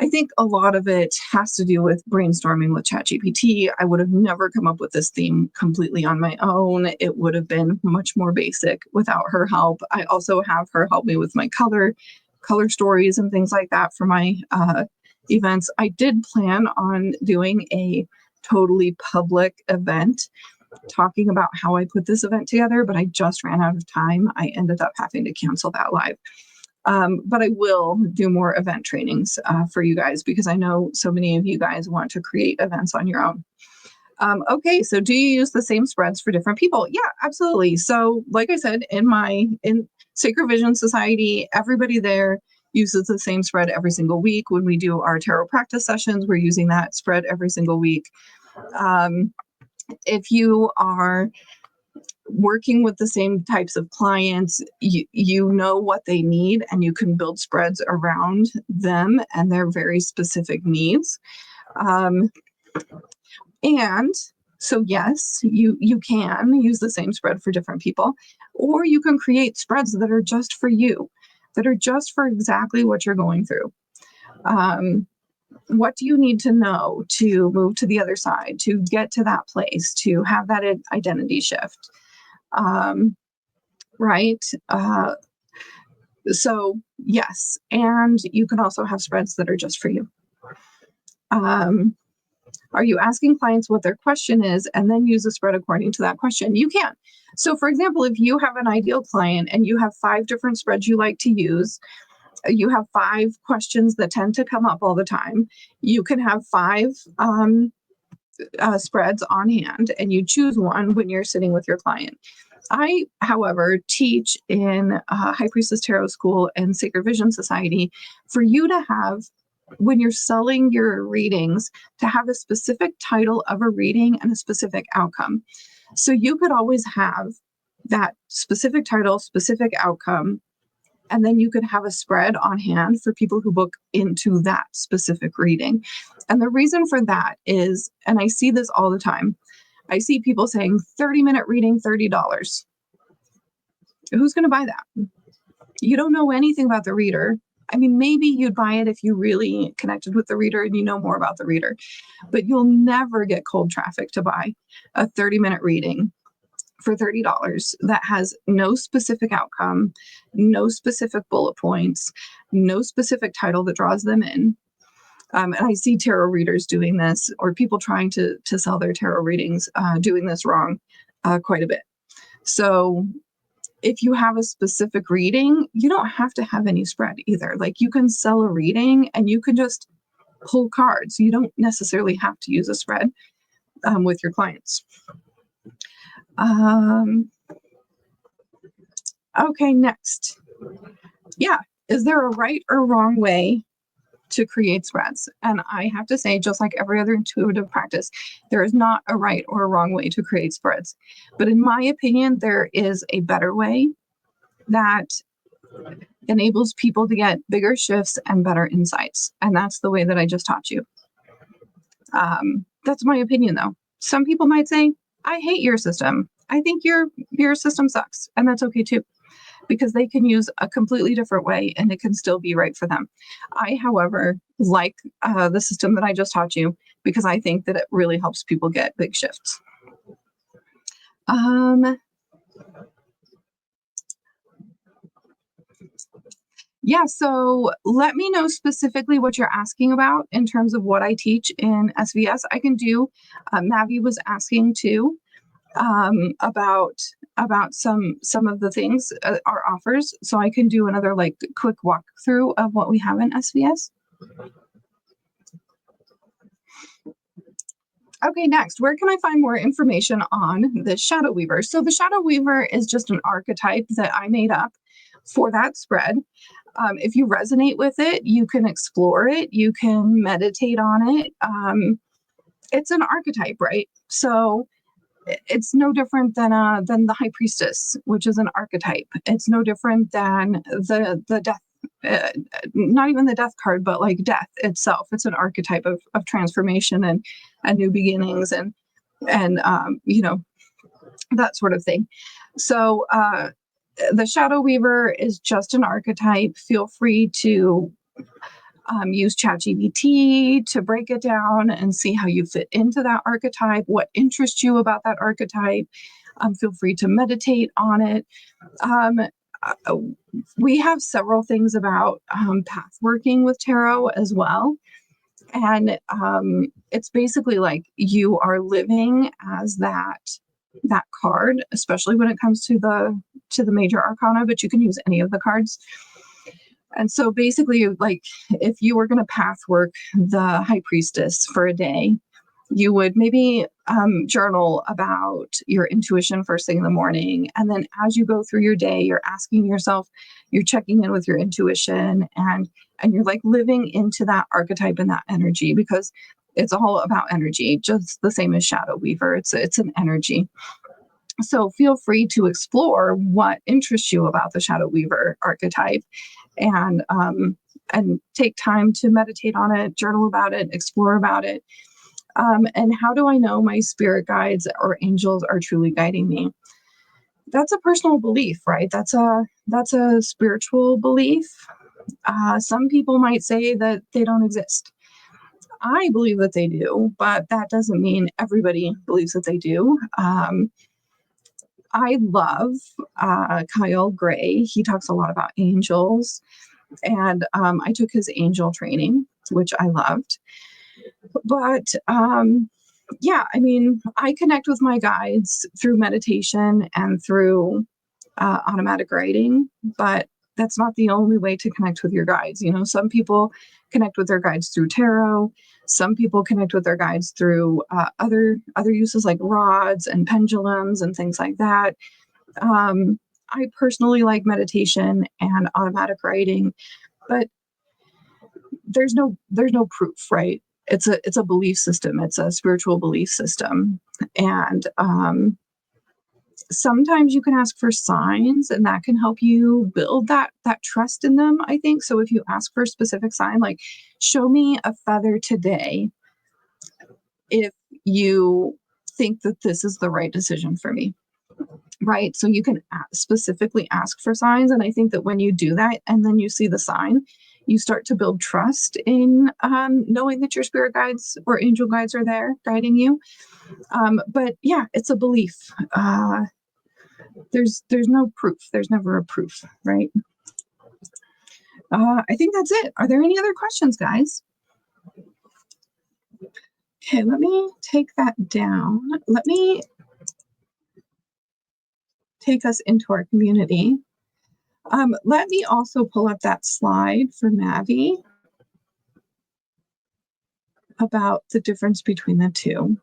I think a lot of it has to do with brainstorming with ChatGPT. I would have never come up with this theme completely on my own. It would have been much more basic without her help. I also have her help me with my color stories and things like that for my events. I did plan on doing a totally public event talking about how I put this event together, but I just ran out of time. I ended up having to cancel that live. But I will do more event trainings for you guys because I know so many of you guys want to create events on your own. Okay, so do you use the same spreads for different people? Yeah, absolutely. So like I said, in Sacred Vision Society, everybody there uses the same spread every single week. When we do our tarot practice sessions, we're using that spread every single week. If you are working with the same types of clients, you know what they need and you can build spreads around them and their very specific needs. And so, yes, you can use the same spread for different people, or you can create spreads that are just for you, that are just for exactly what you're going through. What do you need to know to move to the other side, to get to that place, to have that identity shift? Right? So yes, and you can also have spreads that are just for you. Are you asking clients what their question is and then use a spread according to that question? You can. So for example, if you have an ideal client and you have 5 different spreads you like to use, you have 5 questions that tend to come up all the time, you can have 5 spreads on hand and you choose one when you're sitting with your client. I, however, teach in High Priestess Tarot School and Sacred Vision Society for you to have, when you're selling your readings, to have a specific title of a reading and a specific outcome. So you could always have that specific title, specific outcome, and then you could have a spread on hand for people who book into that specific reading. And the reason for that is, and I see this all the time, I see people saying 30-minute reading, $30. Who's going to buy that? You don't know anything about the reader. I mean, maybe you'd buy it if you really connected with the reader and you know more about the reader, but you'll never get cold traffic to buy a 30-minute reading for $30 that has no specific outcome, no specific bullet points, no specific title that draws them in. And I see tarot readers doing this, or people trying to sell their tarot readings doing this wrong quite a bit. So if you have a specific reading, you don't have to have any spread either. Like you can sell a reading and you can just pull cards. You don't necessarily have to use a spread with your clients. Okay, next. Yeah, is there a right or wrong way to create spreads? And I have to say, just like every other intuitive practice, there is not a right or a wrong way to create spreads. But in my opinion, there is a better way that enables people to get bigger shifts and better insights. And that's the way that I just taught you. That's my opinion, though. Some people might say, I hate your system. I think your system sucks. And that's okay, too. because they can use a completely different way and it can still be right for them. I, however, like the system that I just taught you because I think that it really helps people get big shifts. Yeah, so let me know specifically what you're asking about in terms of what I teach in SVS. I can do, Mavi was asking too, about some of the things, our offers. So I can do another like quick walkthrough of what we have in SVS. Okay, next, where can I find more information on the Shadow Weaver? So the Shadow Weaver is just an archetype that I made up for that spread. If you resonate with it, you can explore it, you can meditate on it. It's an archetype, right? So it's no different than the High Priestess, which is an archetype. It's no different than the death, not even the death card, but like death itself. It's an archetype of transformation and new beginnings and you know, that sort of thing. So the Shadow Weaver is just an archetype. Feel free to use ChatGPT to break it down and see how you fit into that archetype, what interests you about that archetype. Feel free to meditate on it. We have several things about path working with tarot as well. And it's basically like you are living as that card, especially when it comes to the major arcana, but you can use any of the cards. And so basically, like if you were going to path work the High Priestess for a day, you would maybe journal about your intuition first thing in the morning. And then as you go through your day, you're asking yourself, you're checking in with your intuition and you're like living into that archetype and that energy, because it's all about energy, just the same as Shadow Weaver. It's an energy. So feel free to explore what interests you about the Shadow Weaver archetype and take time to meditate on it, journal about it, explore about it. And how do I know my spirit guides or angels are truly guiding me? That's a personal belief, right? That's a spiritual belief. Some people might say that they don't exist. I believe that they do, but that doesn't mean everybody believes that they do. I love Kyle Gray. He talks a lot about angels, and I took his angel training, which I loved. But yeah, I mean, I connect with my guides through meditation and through automatic writing, but that's not the only way to connect with your guides. You know, some people connect with their guides through tarot. Some people connect with their guides through other uses like rods and pendulums and things like that. I personally like meditation and automatic writing, but there's no proof, right? It's a belief system. It's a spiritual belief system, and sometimes you can ask for signs, and that can help you build that trust in them, I think. So if you ask for a specific sign, like show me a feather today, if you think that this is the right decision for me, right? So you can specifically ask for signs, and I think that when you do that and then you see the sign, you start to build trust in knowing that your spirit guides or angel guides are there guiding you. But yeah, it's a belief. There's no proof. There's never a proof, right? I think that's it. Are there any other questions, guys? Okay, let me take that down. Let me take us into our community. Let me also pull up that slide for Mavi about the difference between the two.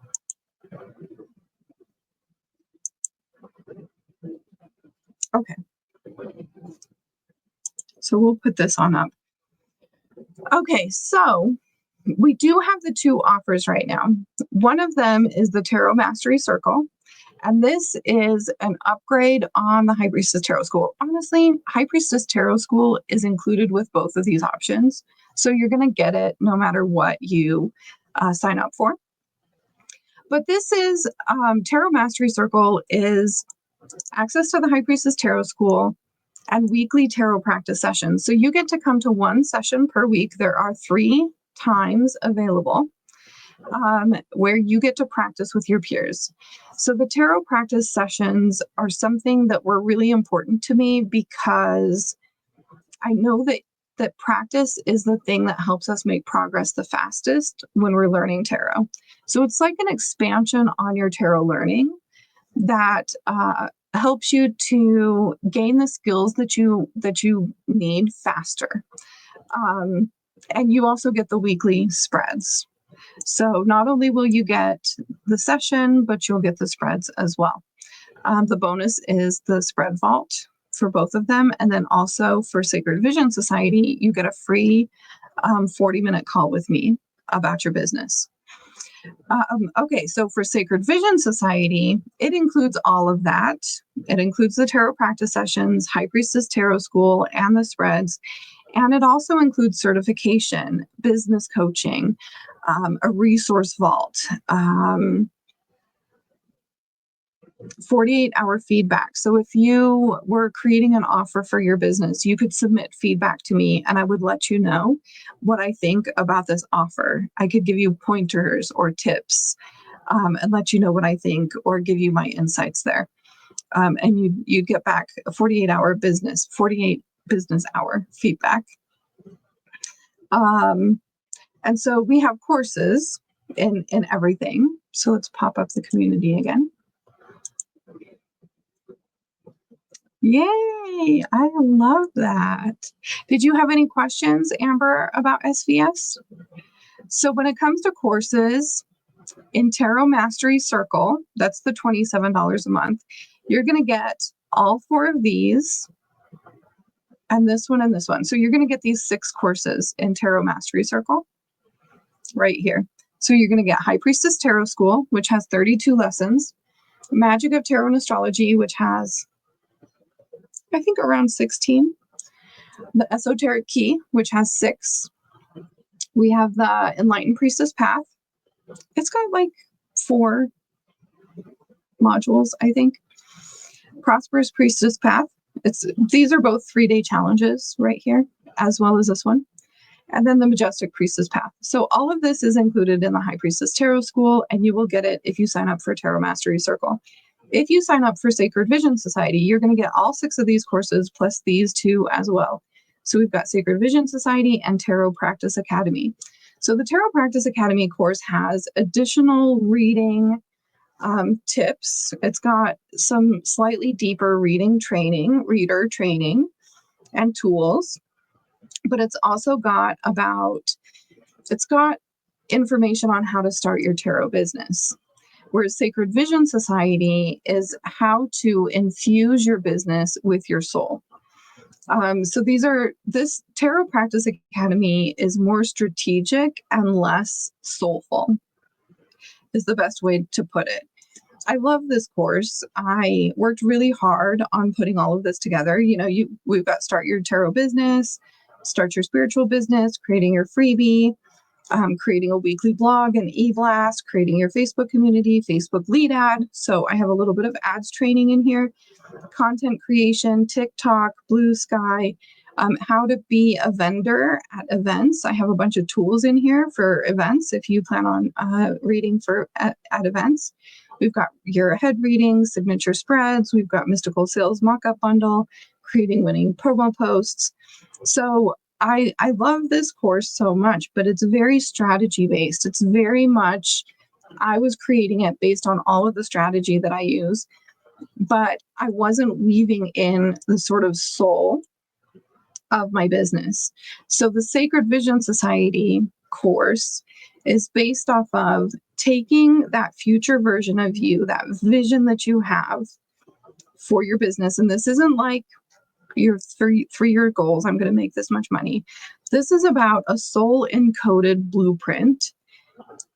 Okay. So we'll put this on up. Okay, so we do have the two offers right now. One of them is the Tarot Mastery Circle, and this is an upgrade on the High Priestess Tarot School. Honestly, High Priestess Tarot School is included with both of these options, so you're going to get it no matter what you sign up for. But this is Tarot Mastery Circle is access to the High Priestess Tarot School, and weekly tarot practice sessions. So you get to come to one session per week. There are 3 times available where you get to practice with your peers. So the tarot practice sessions are something that were really important to me because I know that practice is the thing that helps us make progress the fastest when we're learning tarot. So it's like an expansion on your tarot learning that helps you to gain the skills that you need faster. And you also get the weekly spreads. So not only will you get the session, but you'll get the spreads as well. The bonus is the spread vault for both of them. And then also for Sacred Vision Society, you get a free 40-minute call with me about your business. Okay, so for Sacred Vision Society, it includes all of that. It includes the tarot practice sessions, High Priestess Tarot School, and the spreads. And it also includes certification, business coaching, a resource vault, 48-hour feedback. So if you were creating an offer for your business, you could submit feedback to me and I would let you know what I think about this offer. I could give you pointers or tips and let you know what I think or give you my insights there. And you'd get back a 48 business hour feedback. And so we have courses in everything. So let's pop up the community again. Yay, I love that. Did you have any questions, Amber, about SVS? So when it comes to courses in Tarot Mastery Circle, that's the $27 a month, you're going to get all 4 of these and this one and this one. So you're going to get these 6 courses in Tarot Mastery Circle right here. So you're going to get High Priestess Tarot School, which has 32 lessons, Magic of Tarot and Astrology, which has, I think, around 16, the Esoteric Key, which has 6. We have the Enlightened Priestess Path. It's got like 4 modules, I think. Prosperous Priestess Path. These are both 3-day challenges right here, as well as this one. And then the Majestic Priestess Path. So all of this is included in the High Priestess Tarot School, and you will get it if you sign up for Tarot Mastery Circle. If you sign up for Sacred Vision Society, you're going to get all 6 of these courses plus these 2 as well. So we've got Sacred Vision Society and Tarot Practice Academy. So the Tarot Practice Academy course has additional reading tips. It's got some slightly deeper reader training and tools, but it's also got information on how to start your tarot business. Whereas Sacred Vision Society is how to infuse your business with your soul. So this Tarot Practice Academy is more strategic and less soulful, is the best way to put it. I love this course. I worked really hard on putting all of this together. We've got Start Your Tarot Business, Start Your Spiritual Business, creating your freebie, creating a weekly blog and e-blast, creating your Facebook community, Facebook lead ad. So I have a little bit of ads training in here, content creation, TikTok, Blue Sky, how to be a vendor at events. I have a bunch of tools in here for events if you plan on reading at events. We've got year ahead readings, signature spreads. We've got mystical sales mock-up bundle, creating winning promo posts. So I love this course so much, but it's very strategy based. It's very much, I was creating it based on all of the strategy that I use, but I wasn't weaving in the sort of soul of my business. So the Sacred Vision Society course is based off of taking that future version of you, that vision that you have for your business. And this isn't like your 3-year goals. I'm going to make this much money. This is about a soul encoded blueprint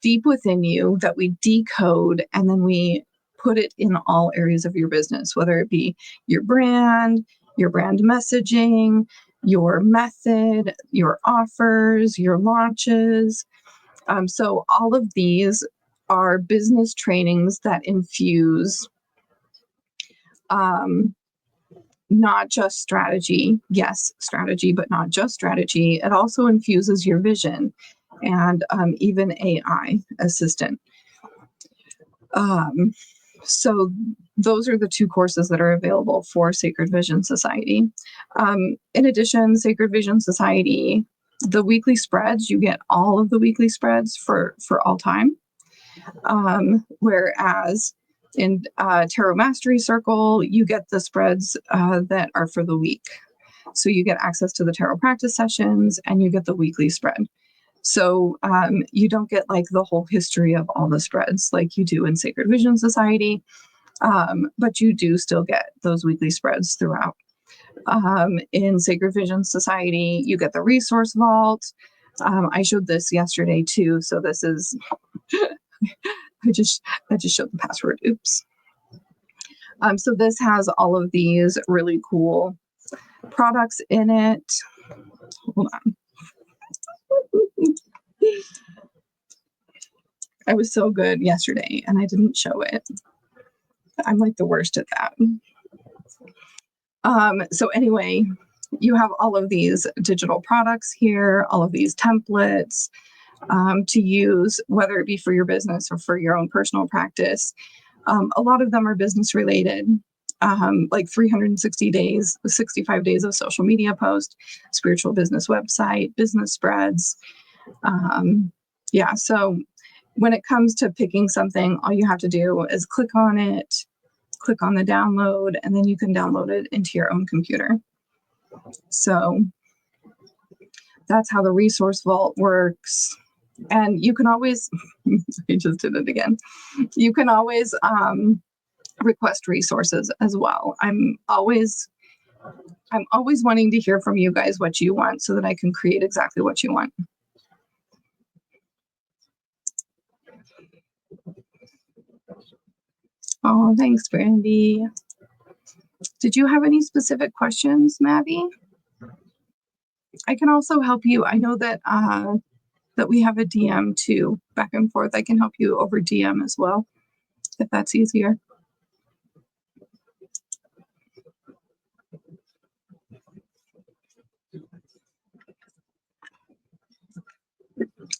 deep within you that we decode and then we put it in all areas of your business, whether it be your brand messaging, your method, your offers, your launches. So all of these are business trainings that infuse not just strategy. Yes, strategy, but not just strategy. It also infuses your vision and even AI assistant. So those are the two courses that are available for Sacred Vision Society. In addition, Sacred Vision Society, the weekly spreads, you get all of the weekly spreads for all time. Whereas in Tarot Mastery Circle, you get the spreads that are for the week. So you get access to the tarot practice sessions and you get the weekly spread. So you don't get like the whole history of all the spreads like you do in Sacred Vision Society, but you do still get those weekly spreads throughout. In Sacred Vision Society, you get the resource vault. I showed this yesterday too, so this is I just showed the password. Oops. So this has all of these really cool products in it. Hold on. I was so good yesterday and I didn't show it. I'm like the worst at that. So anyway, you have all of these digital products here, all of these templates to use, whether it be for your business or for your own personal practice. A lot of them are business related, like 360 days, 65 days of social media post, spiritual business website, business spreads. Yeah, so when it comes to picking something, all you have to do is click on it, click on the download, and then you can download it into your own computer. So that's how the resource vault works. And you can always, I just did it again. You can always request resources as well. I'm always wanting to hear from you guys what you want so that I can create exactly what you want. Oh, thanks, Brandy. Did you have any specific questions, Maddie? I can also help you. I know that that we have a DM too, back and forth. I can help you over DM as well, if that's easier.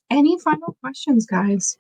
Any final questions, guys?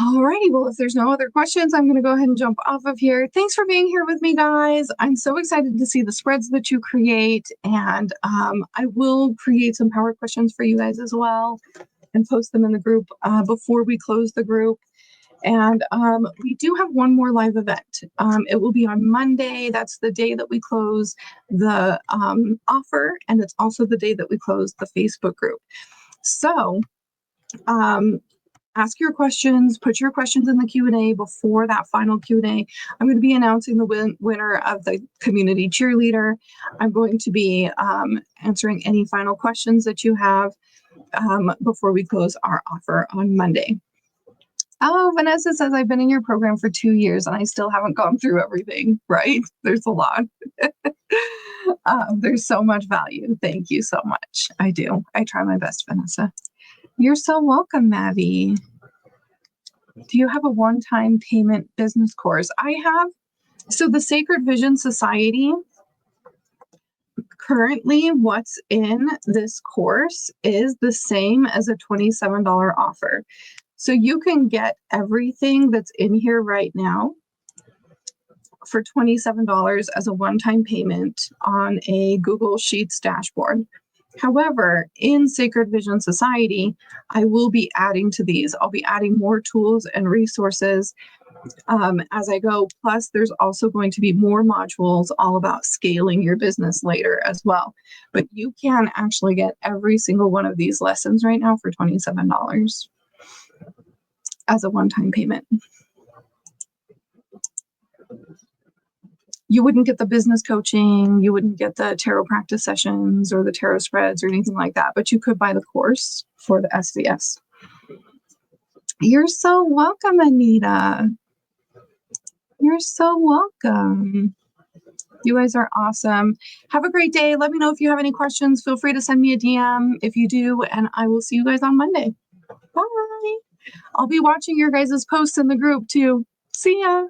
Alrighty, well, if there's no other questions, I'm going to go ahead and jump off of here. Thanks for being here with me, guys. I'm so excited to see the spreads that you create, and I will create some power questions for you guys as well and post them in the group before we close the group. And we do have one more live event. It will be on Monday. That's the day that we close the offer, and it's also the day that we close the Facebook group. So ask your questions, put your questions in the Q&A before that final Q&A. I'm going to be announcing the winner of the community cheerleader. I'm going to be answering any final questions that you have before we close our offer on Monday. Oh, Vanessa says, I've been in your program for 2 years and I still haven't gone through everything, right? There's a lot. There's so much value. Thank you so much. I do. I try my best, Vanessa. You're so welcome, Maddie. Do you have a one-time payment business course? I have. So the Sacred Vision Society, currently what's in this course is the same as a $27 offer. So you can get everything that's in here right now for $27 as a one-time payment on a Google Sheets dashboard. However, in Sacred Vision Society, I will be adding to these. I'll be adding more tools and resources as I go. Plus, there's also going to be more modules all about scaling your business later as well. But you can actually get every single one of these lessons right now for $27 as a one-time payment. You wouldn't get the business coaching, you wouldn't get the tarot practice sessions or the tarot spreads or anything like that, but you could buy the course for the SDS. You're so welcome, Anita. You're so welcome. You guys are awesome. Have a great day. Let me know if you have any questions. Feel free to send me a DM if you do, and I will see you guys on Monday. Bye. I'll be watching your guys' posts in the group too. See ya.